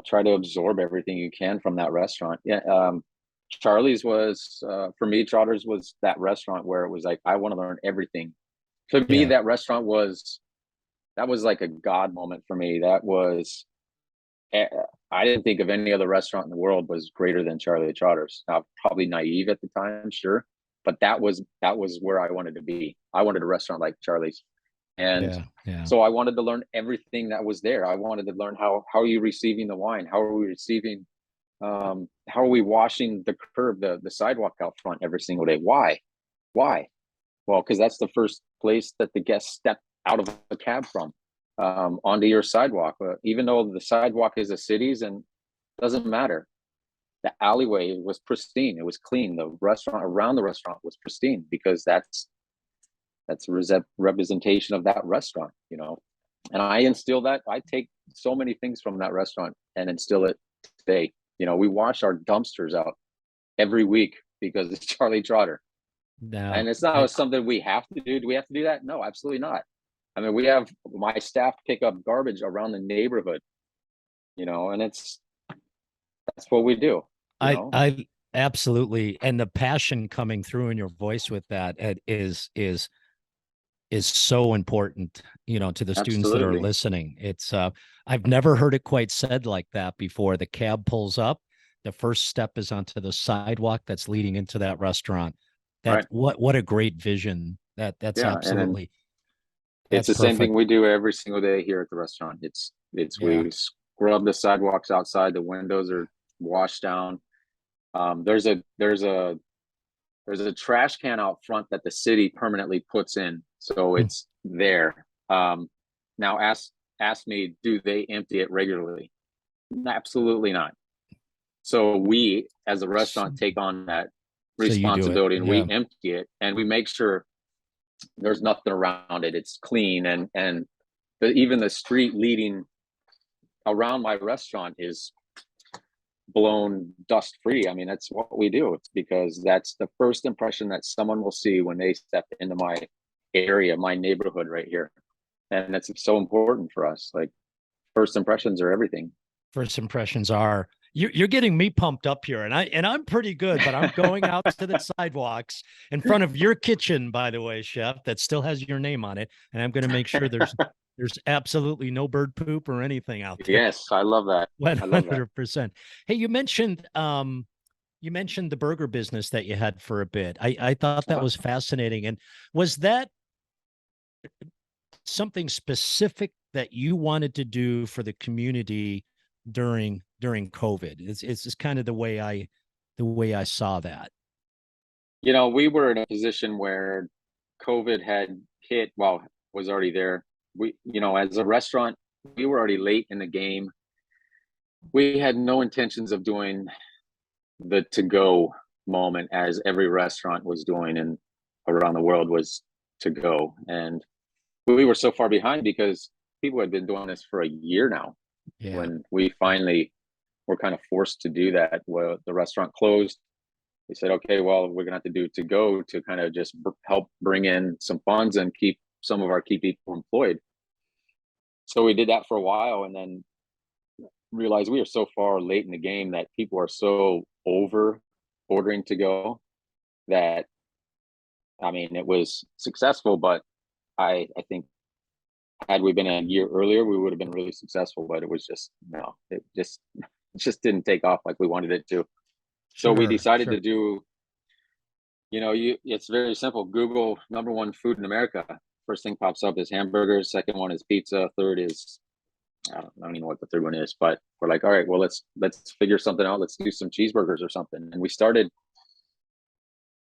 Speaker 2: try to absorb everything you can from that restaurant. Yeah. Charlie's was, for me, Trotters was that restaurant where it was like, I want to learn everything. For me,
Speaker 1: Yeah.
Speaker 2: that was like a God moment for me. That was, eh, I didn't think of any other restaurant in the world was greater than Charlie Trotters. Now, probably naive at the time, sure, but that was where I wanted to be. I wanted a restaurant like Charlie's, and
Speaker 1: Yeah. Yeah.
Speaker 2: so I wanted to learn everything that was there. I wanted to learn how are you receiving the wine? How are we receiving? How are we washing the curb, the sidewalk out front every single day? Why? Why? Well, because that's the first place that the guests step out of a cab from, onto your sidewalk. Even though the sidewalk is a city's, and doesn't matter. The alleyway was pristine. It was clean. The restaurant around the restaurant was pristine because that's a representation of that restaurant. And I instill that. I take so many things from that restaurant and instill it today. We wash our dumpsters out every week because it's Charlie Trotter.
Speaker 1: No.
Speaker 2: And it's not something we have to do. Do we have to do that? No, absolutely not. I mean, we have my staff pick up garbage around the neighborhood, and that's what we do, you know.
Speaker 1: I absolutely, and the passion coming through in your voice with that is so important, to the students that are
Speaker 2: Absolutely.
Speaker 1: listening. It's I've never heard it quite said like that before. The cab pulls up, the first step is onto the sidewalk that's leading into that restaurant. That
Speaker 2: Right.
Speaker 1: what a great vision. That's
Speaker 2: Yeah. And then
Speaker 1: absolutely,
Speaker 2: it's
Speaker 1: that's
Speaker 2: the same thing
Speaker 1: perfect.
Speaker 2: we do every single day here at the restaurant. It's
Speaker 1: Yeah.
Speaker 2: we scrub the sidewalks outside, the windows are washed down. There's a trash can out front that the city permanently puts in, so
Speaker 1: Mm.
Speaker 2: it's there. Now ask me, do they empty it regularly? Absolutely not. So we, as a restaurant, take on that
Speaker 1: So you do it.
Speaker 2: responsibility and we
Speaker 1: Yeah.
Speaker 2: empty it and we make sure there's nothing around it. It's clean, and even the street leading around my restaurant is blown dust free. I mean, that's what we do. It's because that's the first impression that someone will see when they step into my area, my neighborhood right here. And that's so important for us. Like, first impressions are everything.
Speaker 1: First impressions are, you're getting me pumped up here, and I'm pretty good, but I'm going out to the sidewalks in front of your kitchen, by the way, chef, that still has your name on it, and I'm going to make sure there's absolutely no bird poop or anything out there.
Speaker 2: Yes, I love that. I love that.
Speaker 1: 100%. Hey, you mentioned the burger business that you had for a bit. I thought that
Speaker 2: Uh-huh.
Speaker 1: was fascinating. And was that something specific that you wanted to do for the community during COVID? It's just kind of the way I saw that.
Speaker 2: We were in a position where COVID had hit, well, was already there. As a restaurant, we were already late in the game. We had no intentions of doing the to go moment as every restaurant was doing and around the world was to go. And we were so far behind because people had been doing this for a year now.
Speaker 1: Yeah.
Speaker 2: When we finally were kind of forced to do that, well, the restaurant closed. We said, okay, well, we're gonna have to do to go to kind of just help bring in some funds and keep some of our key people employed. So we did that for a while, and then realized we are so far late in the game that people are so over ordering to go that, I mean, it was successful, but I think had we been a year earlier, we would have been really successful. But it was just no, it just didn't take off like we wanted it to. So we
Speaker 1: Sure,
Speaker 2: decided to
Speaker 1: sure.
Speaker 2: do, it's very simple. Google number one food in America. First thing pops up is hamburgers. Second one is pizza. Third is, I don't even know what the third one is, but we're like, all right, well, let's figure something out. Let's do some cheeseburgers or something. And we started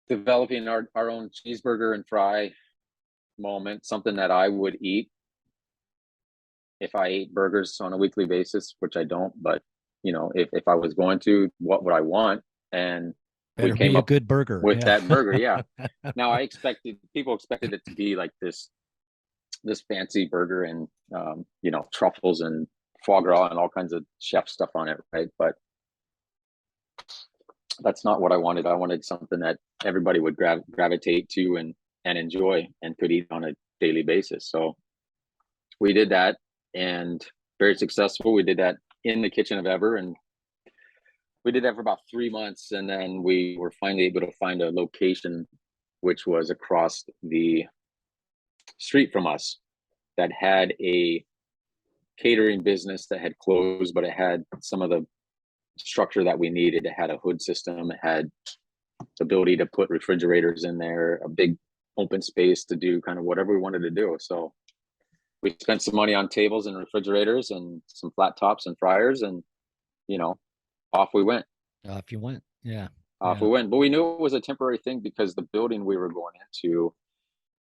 Speaker 2: developing our own cheeseburger and fry moment, something that I would eat if I ate burgers on a weekly basis, which I don't, but if I was going to, what would I want? And we
Speaker 1: Better
Speaker 2: came
Speaker 1: be a
Speaker 2: up
Speaker 1: good burger.
Speaker 2: with
Speaker 1: Yeah.
Speaker 2: that burger. Yeah. Now people expected it to be like this fancy burger and truffles and foie gras and all kinds of chef stuff on it, right? But that's not what I wanted. I wanted something that everybody would gravitate to and enjoy and could eat on a daily basis. So we did that, and very successful. We did that in the kitchen of Ever, and we did that for about 3 months, and then we were finally able to find a location which was across the street from us that had a catering business that had closed, but it had some of the structure that we needed. It had a hood system, it had the ability to put refrigerators in there, a big open space to do kind of whatever we wanted to do. So we spent some money on tables and refrigerators and some flat tops and fryers, and off we went.
Speaker 1: If you went. Yeah.
Speaker 2: Off
Speaker 1: Yeah.
Speaker 2: we went. But we knew it was a temporary thing because the building we were going into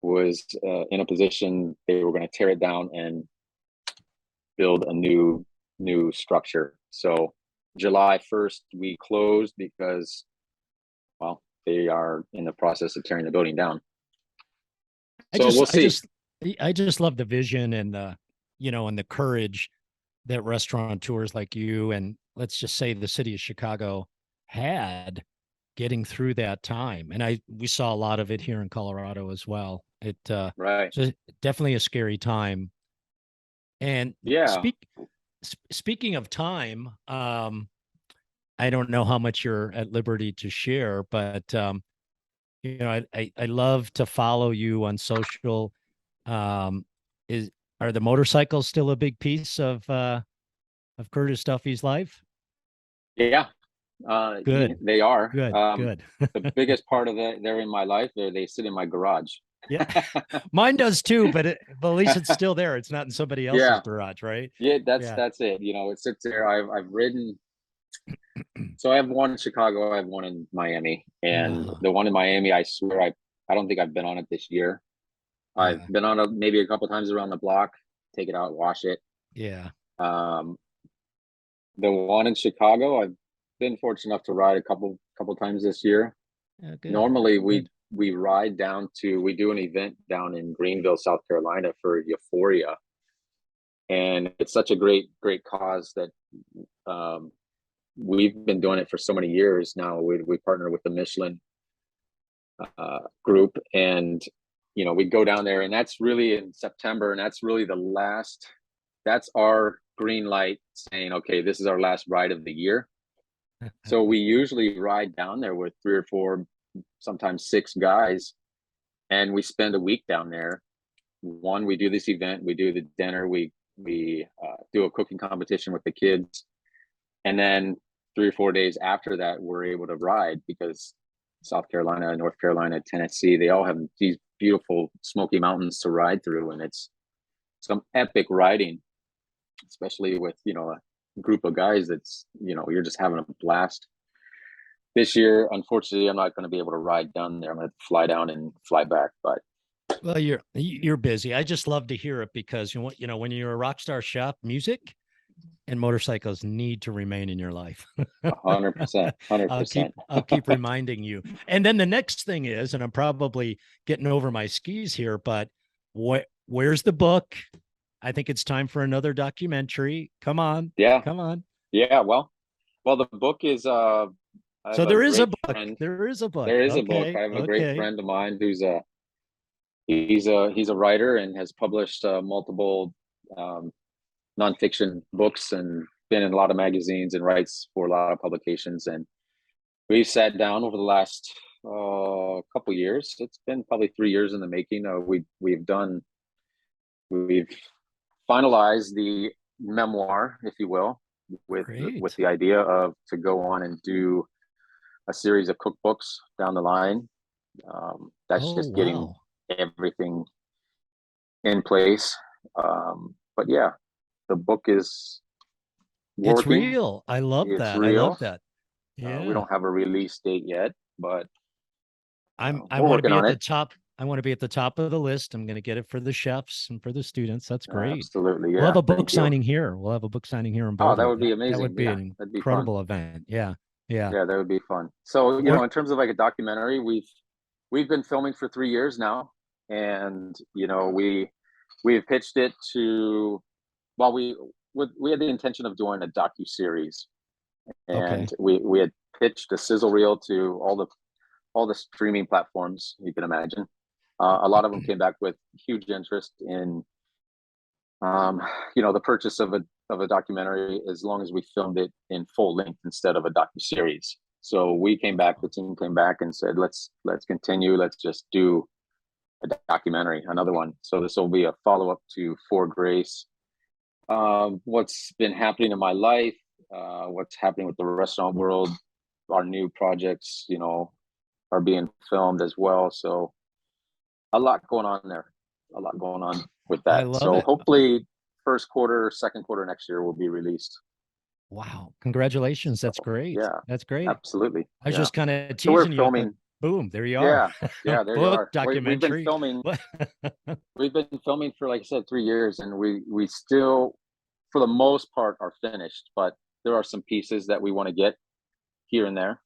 Speaker 2: was in a position they were going to tear it down and build a new structure. So July 1st we closed because, well, they are in the process of tearing the building down.
Speaker 1: I
Speaker 2: So
Speaker 1: just
Speaker 2: we'll
Speaker 1: I
Speaker 2: see.
Speaker 1: just I just love the vision and the courage that restaurateurs like you, and let's just say the city of Chicago, had getting through that time. And we saw a lot of it here in Colorado as well.
Speaker 2: Right.
Speaker 1: So definitely a scary time. And
Speaker 2: Yeah.
Speaker 1: speaking of time, I don't know how much you're at liberty to share, but I love to follow you on social. Um, is are the motorcycles still a big piece of Curtis Duffy's life?
Speaker 2: Yeah,
Speaker 1: Good,
Speaker 2: they are.
Speaker 1: good, good.
Speaker 2: The biggest part of it, they're in my life. They sit in my garage.
Speaker 1: Yeah, mine does too, but at least it's still there. It's not in somebody else's
Speaker 2: Yeah,
Speaker 1: garage, right?
Speaker 2: yeah,
Speaker 1: Yeah.
Speaker 2: that's it. It sits there. I've ridden. So I have one in Chicago. I have one in Miami, and
Speaker 1: Oh,
Speaker 2: the one in Miami, I swear, I don't think I've been on it this year. I've
Speaker 1: yeah,
Speaker 2: been on it maybe a couple times around the block. Take it out, wash it.
Speaker 1: yeah.
Speaker 2: Um, the one in Chicago, I've been fortunate enough to ride a couple times this year.
Speaker 1: Yeah, good,
Speaker 2: Normally,
Speaker 1: good.
Speaker 2: we ride down to we do an event down in Greenville, South Carolina for Euphoria, and it's such a great cause that um, we've been doing it for so many years now. We partner with the Michelin group, and we go down there, and that's really in September, and that's really the last. That's our green light saying, okay, this is our last ride of the year. So we usually ride down there with three or four, sometimes six guys, and we spend a week down there. One, we do this event, we do the dinner, we do a cooking competition with the kids, and then 3 or 4 days after that, we're able to ride because South Carolina, North Carolina, Tennessee, they all have these beautiful Smoky Mountains to ride through, and it's some epic riding, especially with a group of guys that's you're just having a blast. This year, unfortunately, I'm not going to be able to ride down there. I'm going to fly down and fly back, but
Speaker 1: Well, you're busy. I just love to hear it because when you're a rock star chef, music and motorcycles need to remain in your life.
Speaker 2: 100%, hundred
Speaker 1: I'll keep
Speaker 2: percent.
Speaker 1: I'll keep reminding you. And then the next thing is, and I'm probably getting over my skis here, but where's the book? I think it's time for another documentary. Come on,
Speaker 2: Yeah,
Speaker 1: come on.
Speaker 2: yeah. Well, the book is. I
Speaker 1: So
Speaker 2: have a
Speaker 1: there is a
Speaker 2: great
Speaker 1: book.
Speaker 2: friend.
Speaker 1: There is a book.
Speaker 2: There is a book. I
Speaker 1: Okay,
Speaker 2: have a great
Speaker 1: okay.
Speaker 2: friend of mine who's a he's a writer and has published multiple um, nonfiction books and been in a lot of magazines and writes for a lot of publications. And we've sat down over the last couple years. It's been probably 3 years in the making. We've finalized the memoir, if you will, with
Speaker 1: Great.
Speaker 2: the idea of to go on and do a series of cookbooks down the line. That's
Speaker 1: Oh,
Speaker 2: just getting
Speaker 1: wow.
Speaker 2: everything in place. But yeah, the book is
Speaker 1: It's
Speaker 2: working.
Speaker 1: real. I love
Speaker 2: It's
Speaker 1: that. I love
Speaker 2: real.
Speaker 1: that.
Speaker 2: We
Speaker 1: Yeah.
Speaker 2: don't have a release date yet, but
Speaker 1: I
Speaker 2: we're
Speaker 1: want to
Speaker 2: working
Speaker 1: be
Speaker 2: on
Speaker 1: at the
Speaker 2: it.
Speaker 1: top. I want to be at the top of the list. I'm going to get it for the chefs and for the students. That's great.
Speaker 2: Absolutely,
Speaker 1: We'll have
Speaker 2: yeah.
Speaker 1: a book
Speaker 2: Thank you.
Speaker 1: signing here. We'll have a book signing here in
Speaker 2: Oh, that
Speaker 1: Boulder.
Speaker 2: would be
Speaker 1: That
Speaker 2: amazing.
Speaker 1: would be
Speaker 2: Yeah,
Speaker 1: an
Speaker 2: that'd be fun.
Speaker 1: incredible event. Yeah. Yeah.
Speaker 2: Yeah, that would be fun. So,
Speaker 1: Where
Speaker 2: in terms of like a documentary, we've been filming for 3 years now, and we've pitched it to. Well, we had the intention of doing a docu-series, and
Speaker 1: okay.
Speaker 2: we had pitched a sizzle reel to all the streaming platforms you can imagine. A lot of them came back with huge interest in um, the purchase of a documentary as long as we filmed it in full length instead of a docu series. So we came back, the team came back and said, let's continue. Let's just do a documentary, another one. So this will be a follow up to For Grace. What's been happening in my life, what's happening with the restaurant world, our new projects, are being filmed as well. So a lot going on there, a lot going on with
Speaker 1: I
Speaker 2: that.
Speaker 1: love
Speaker 2: So
Speaker 1: it.
Speaker 2: hopefully, first quarter, second quarter next year will be released.
Speaker 1: Wow. Congratulations. That's
Speaker 2: So
Speaker 1: great.
Speaker 2: yeah,
Speaker 1: That's great.
Speaker 2: absolutely,
Speaker 1: I was
Speaker 2: yeah.
Speaker 1: just kind of
Speaker 2: So we're
Speaker 1: teasing you, but
Speaker 2: filming.
Speaker 1: boom, there you are.
Speaker 2: Yeah, yeah. There you
Speaker 1: Book,
Speaker 2: are. We've been
Speaker 1: documentary.
Speaker 2: filming.
Speaker 1: What?
Speaker 2: We've been filming for, like I said, 3 years, and we still, for the most part, are finished. But there are some pieces that we want to get here and there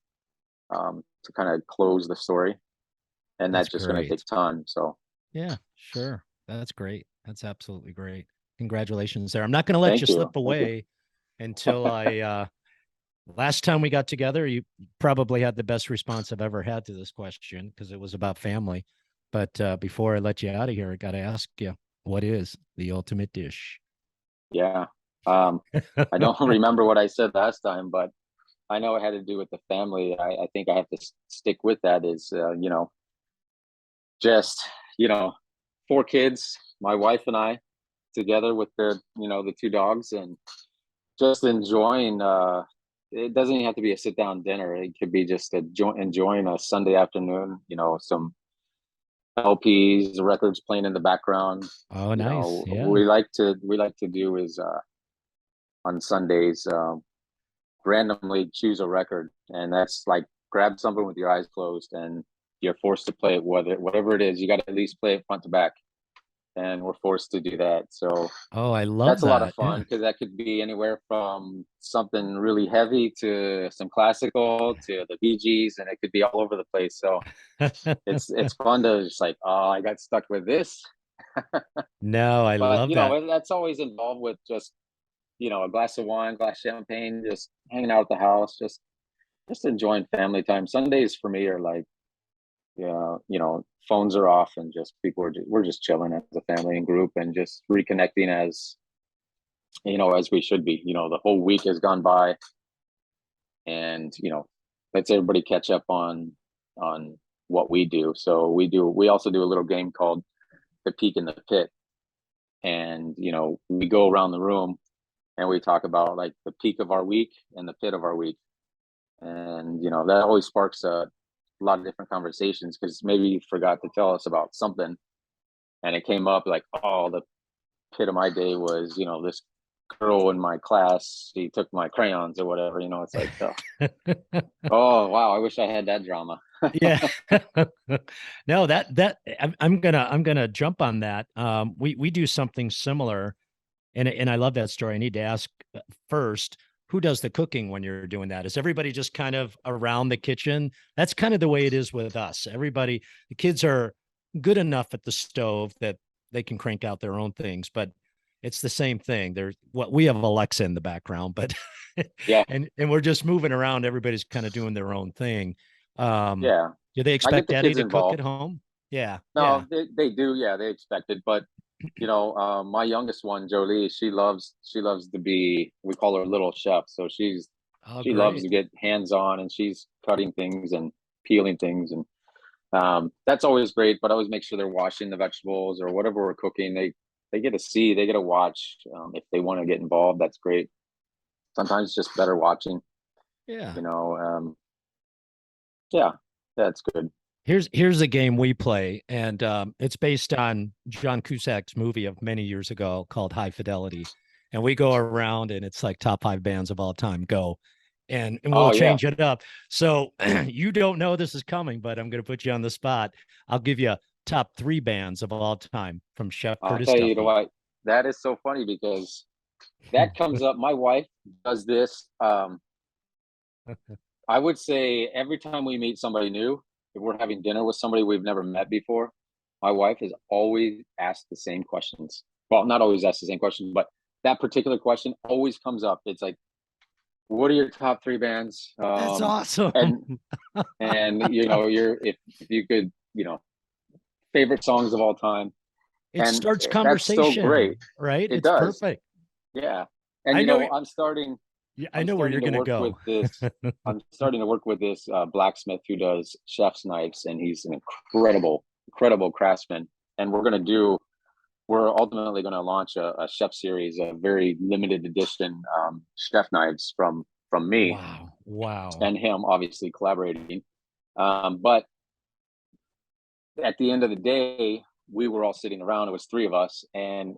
Speaker 2: to kind of close the story, and
Speaker 1: That's
Speaker 2: that's just going to take
Speaker 1: great.
Speaker 2: time. So
Speaker 1: Yeah, sure. That's great. That's absolutely great. Congratulations there. I'm not going to let you
Speaker 2: thank you,
Speaker 1: slip
Speaker 2: thank you.
Speaker 1: away until last time we got together, you probably had the best response I've ever had to this question because it was about family. But before I let you out of here, I got to ask you, what is the ultimate dish?
Speaker 2: Yeah. I don't remember what I said last time, but I know it had to do with the family. I think I have to stick with that. Is just you know, 4 kids, my wife and I, together with the 2 dogs, and just enjoying. It doesn't even have to be a sit down dinner. It could be just enjoying a Sunday afternoon. Some LPs, records playing in the background.
Speaker 1: Oh, nice. Yeah.
Speaker 2: We like to do is on Sundays, randomly choose a record, and that's like grab something with your eyes closed, and you're forced to play it, whatever it is. You got to at least play it front to back, and we're forced to do that. So
Speaker 1: Oh, I love
Speaker 2: that's a lot of
Speaker 1: that.
Speaker 2: fun
Speaker 1: Yeah.
Speaker 2: because that could be anywhere from something really heavy to some classical to the Bee Gees, and it could be all over the place. So it's fun to just like, oh, I got stuck with this.
Speaker 1: No, I
Speaker 2: But
Speaker 1: love that.
Speaker 2: that's always involved with just a glass of wine, glass of champagne, just hanging out at the house, just enjoying family time. Sundays for me are like, yeah, phones are off, and just we're just chilling as a family and group, and just reconnecting as we should be. The whole week has gone by, and let's everybody catch up on what we do. So we also do a little game called the peak and the pit, and we go around the room and we talk about like the peak of our week and the pit of our week, and that always sparks a lot of different conversations, because maybe you forgot to tell us about something, and it came up like, oh, the pit of my day was this girl in my class, she took my crayons or whatever. It's like, oh wow, I wish I had that drama.
Speaker 1: Yeah. No, that I'm gonna jump on that. We do something similar, and I love that story. I need to ask first, who does the cooking when you're doing that? Is everybody just kind of around the kitchen? That's kind of the way it is with us. The kids are good enough at the stove that they can crank out their own things, but it's the same thing. There's what we have Alexa in the background, but
Speaker 2: Yeah,
Speaker 1: and we're just moving around. Everybody's kind of doing their own thing. Um,
Speaker 2: yeah.
Speaker 1: do they
Speaker 2: I get
Speaker 1: expect
Speaker 2: the
Speaker 1: daddy
Speaker 2: kids
Speaker 1: to cook at
Speaker 2: involved.
Speaker 1: home? Yeah, yeah.
Speaker 2: No, they do. Yeah, they expect it. But my youngest one, Jolie, she loves to be. We call her little chef. So
Speaker 1: Oh,
Speaker 2: she loves
Speaker 1: great.
Speaker 2: to get hands on, and she's cutting things and peeling things, and that's always great. But I always make sure they're washing the vegetables or whatever we're cooking. They get to see, they get to watch. If they want to get involved, that's great. Sometimes it's just better watching.
Speaker 1: Yeah.
Speaker 2: You know, um, yeah, that's good.
Speaker 1: Here's a game we play, and it's based on John Cusack's movie of many years ago called High Fidelity. And we go around, and it's like top 5 bands of all time go, and we'll
Speaker 2: Oh yeah,
Speaker 1: change it up. So you don't know this is coming, but I'm going to put you on the spot. I'll give you top 3 bands of all time from Chef
Speaker 2: I'll
Speaker 1: Curtis
Speaker 2: tell you. You know
Speaker 1: Duffy.
Speaker 2: what? That is so funny because that comes up. My wife does this. I would say every time we meet somebody new, if we're having dinner with somebody we've never met before, my wife has always asked the same questions. Well, not always asked the same questions, but that particular question always comes up. It's like, what are your top 3 bands?
Speaker 1: That's awesome.
Speaker 2: And your if you could, favorite songs of all time,
Speaker 1: It
Speaker 2: and
Speaker 1: starts
Speaker 2: that's so great.
Speaker 1: conversation, right?
Speaker 2: It
Speaker 1: It's
Speaker 2: does,
Speaker 1: perfect.
Speaker 2: yeah. And
Speaker 1: I know.
Speaker 2: I'm starting.
Speaker 1: Yeah, I
Speaker 2: I'm
Speaker 1: know where you're
Speaker 2: starting to
Speaker 1: going to
Speaker 2: work with
Speaker 1: go.
Speaker 2: this. I'm starting to work with this blacksmith who does chef's knives, and he's an incredible craftsman. And we're ultimately going to launch a chef series, a very limited edition chef knives from me
Speaker 1: Wow. Wow.
Speaker 2: and him, obviously collaborating. But at the end of the day, we were all sitting around. It was 3 of us, and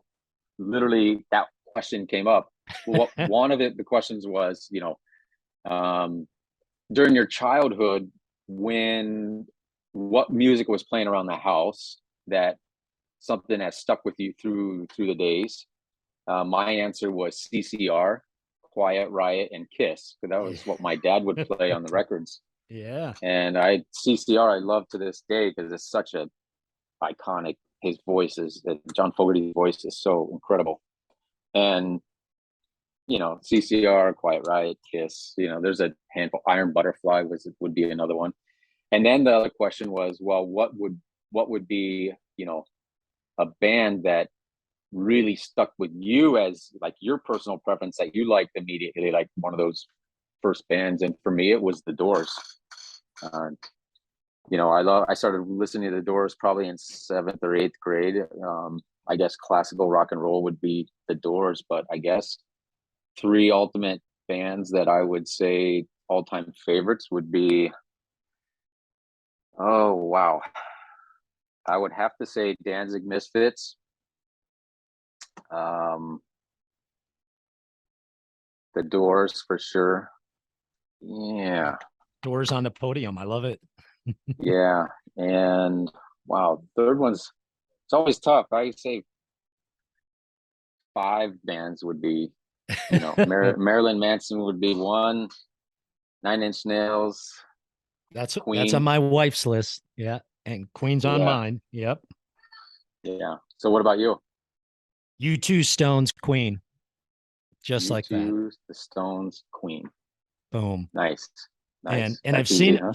Speaker 2: literally that question came up. One of the questions was, um, during your childhood, when what music was playing around the house that something that stuck with you through the days. My answer was CCR, Quiet Riot, and Kiss, because that
Speaker 1: Yeah.
Speaker 2: was what my dad would play on the records.
Speaker 1: Yeah.
Speaker 2: And CCR I love to this day because it's such a iconic. His voice is John Fogerty's voice is so incredible. And CCR, Quiet Riot, Kiss. There's a handful. Iron Butterfly would be another one. And then the other question was, well, what would be a band that really stuck with you as like your personal preference that you liked immediately, like one of those first bands, and for me, it was the Doors. Uh, I started listening to the Doors probably in 7th or 8th grade. I guess classical rock and roll would be the Doors, but I guess three ultimate bands that I would say all-time favorites would be, oh wow, I would have to say Danzig Misfits, the Doors for sure. Yeah.
Speaker 1: Doors on the podium. I love it.
Speaker 2: Yeah. And wow, third one's, it's always tough. I say 5 bands would be, Marilyn Manson would be one, 9 Inch Nails,
Speaker 1: That's
Speaker 2: Queen.
Speaker 1: on my wife's list. Yeah. And Queen's on mine. Yep.
Speaker 2: Yeah. So what about you?
Speaker 1: U2, Stones, Queen. Just like that.
Speaker 2: The Stones, Queen.
Speaker 1: Boom.
Speaker 2: Nice.
Speaker 1: And
Speaker 2: That's
Speaker 1: I've
Speaker 2: easy,
Speaker 1: seen
Speaker 2: huh?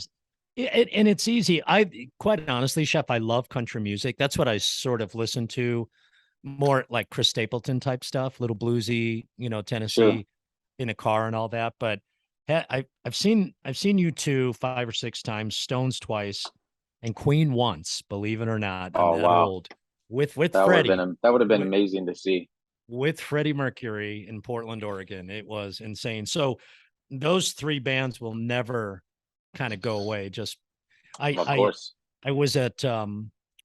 Speaker 1: it, and it's easy. I quite honestly, Chef, I love country music. That's what I sort of listen to, more like Chris Stapleton type stuff, little bluesy, Tennessee
Speaker 2: Sure.
Speaker 1: in a car and all that. But I've seen U2 5 or 6 times, Stones twice, and Queen once. Believe it or not, I'm
Speaker 2: Oh
Speaker 1: that
Speaker 2: wow.
Speaker 1: old. With
Speaker 2: That would have
Speaker 1: Freddie,
Speaker 2: been amazing to see.
Speaker 1: with Freddie Mercury in Portland, Oregon. It was insane. So those 3 bands will never kind of go away. Just
Speaker 2: Of course.
Speaker 1: I was at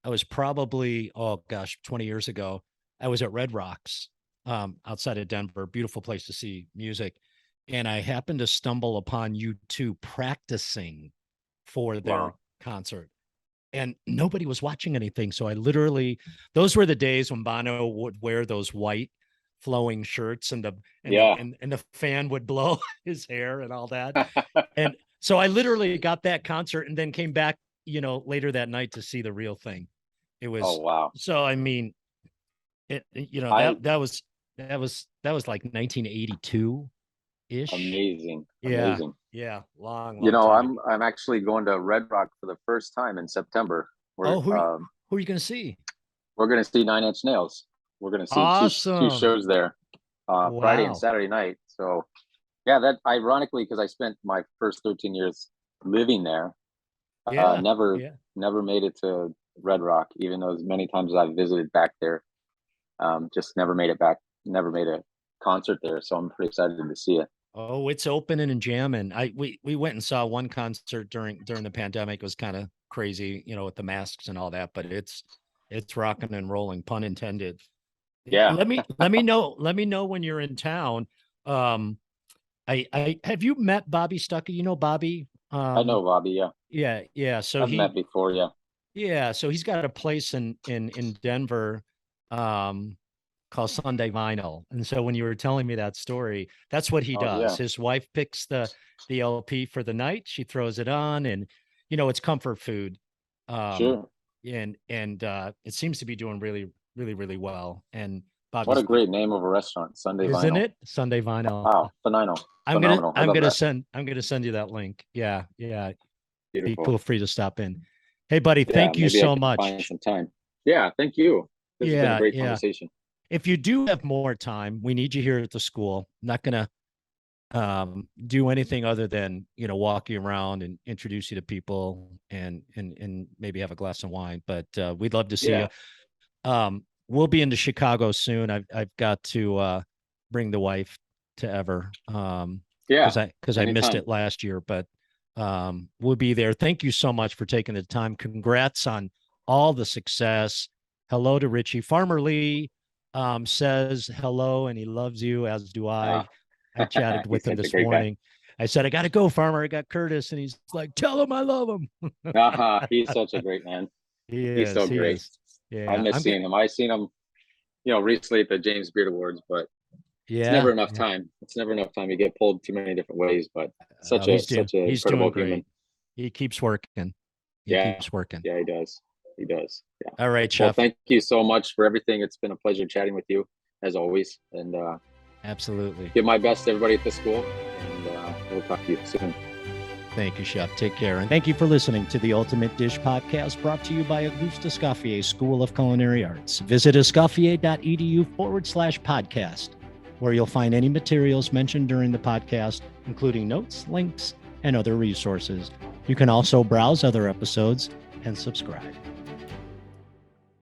Speaker 1: I was probably, oh gosh, 20 years ago. I was at Red Rocks outside of Denver, beautiful place to see music. And I happened to stumble upon U2 practicing for their concert. And nobody was watching anything. So I literally, those were the days when Bono would wear those white flowing shirts and the fan would blow his hair and all that. And so I literally got that concert and then came back, later that night to see the real thing. It was,
Speaker 2: oh wow.
Speaker 1: So I mean, that was like 1982 ish.
Speaker 2: Amazing.
Speaker 1: Yeah.
Speaker 2: Amazing.
Speaker 1: Yeah. Long time.
Speaker 2: I'm actually going to Red Rock for the first time in September.
Speaker 1: Who are you going to see?
Speaker 2: We're going to see 9 Inch Nails. We're going to see
Speaker 1: awesome.
Speaker 2: two shows there,
Speaker 1: wow.
Speaker 2: Friday and Saturday night. So yeah, that ironically, because I spent my first 13 years living there, never made it to Red Rock, even though as many times as I've visited back there, just never made it back, never made a concert there. So I'm pretty excited to see it.
Speaker 1: Oh, it's opening and jamming. We went and saw one concert during the pandemic. It was kind of crazy, with the masks and all that, but it's rocking and rolling, pun intended.
Speaker 2: Yeah.
Speaker 1: Let me know when you're in town. I have you met Bobby Stuckey? You know Bobby?
Speaker 2: I know Bobby, yeah.
Speaker 1: Yeah. So
Speaker 2: I've met before, yeah.
Speaker 1: Yeah, so he's got a place in Denver called Sunday Vinyl. And so when you were telling me that story, that's what he does.
Speaker 2: Yeah.
Speaker 1: His wife picks the LP for the night, she throws it on, and it's comfort food.
Speaker 2: Sure.
Speaker 1: And it seems to be doing really, really, really well. And Bobby's,
Speaker 2: what a great name of a restaurant, Sunday Vinyl.
Speaker 1: Isn't it? Sunday Vinyl.
Speaker 2: Wow, phenomenal.
Speaker 1: I'm gonna send you that link. Yeah.
Speaker 2: Beautiful.
Speaker 1: Feel free to stop in. Hey, buddy, thank you so much.
Speaker 2: Find some time. Yeah, thank you. This has been a great conversation.
Speaker 1: If you do have more time, we need you here at the school. I'm not gonna do anything other than walk you around and introduce you to people and maybe have a glass of wine. But we'd love to see you. We'll be into Chicago soon. I've got to bring the wife to Ever. Because I missed it last year, but we'll be there. Thank you so much for taking the time. Congrats on all the success. Hello to Richie. Farmer Lee says hello and he loves you, as do I. I chatted with him this morning. I said, I got to go, Farmer. I got Curtis. And he's like, tell him I love him.
Speaker 2: He's such a great man. He's so great.
Speaker 1: Yeah,
Speaker 2: I miss seeing him. I seen him, recently at the James Beard Awards, but it's never enough time. It's never enough time. You get pulled too many different ways, but such a incredible human.
Speaker 1: He keeps working. Keeps working.
Speaker 2: Yeah, he does. Yeah.
Speaker 1: All right, Chef.
Speaker 2: Well, thank you so much for everything. It's been a pleasure chatting with you as always. And
Speaker 1: absolutely.
Speaker 2: Give my best to everybody at the school, and we'll talk to you soon.
Speaker 1: Thank you, Chef. Take care. And thank you for listening to the Ultimate Dish Podcast, brought to you by Auguste Escoffier School of Culinary Arts. Visit escoffier.edu/podcast. where you'll find any materials mentioned during the podcast, including notes, links, and other resources. You can also browse other episodes and subscribe.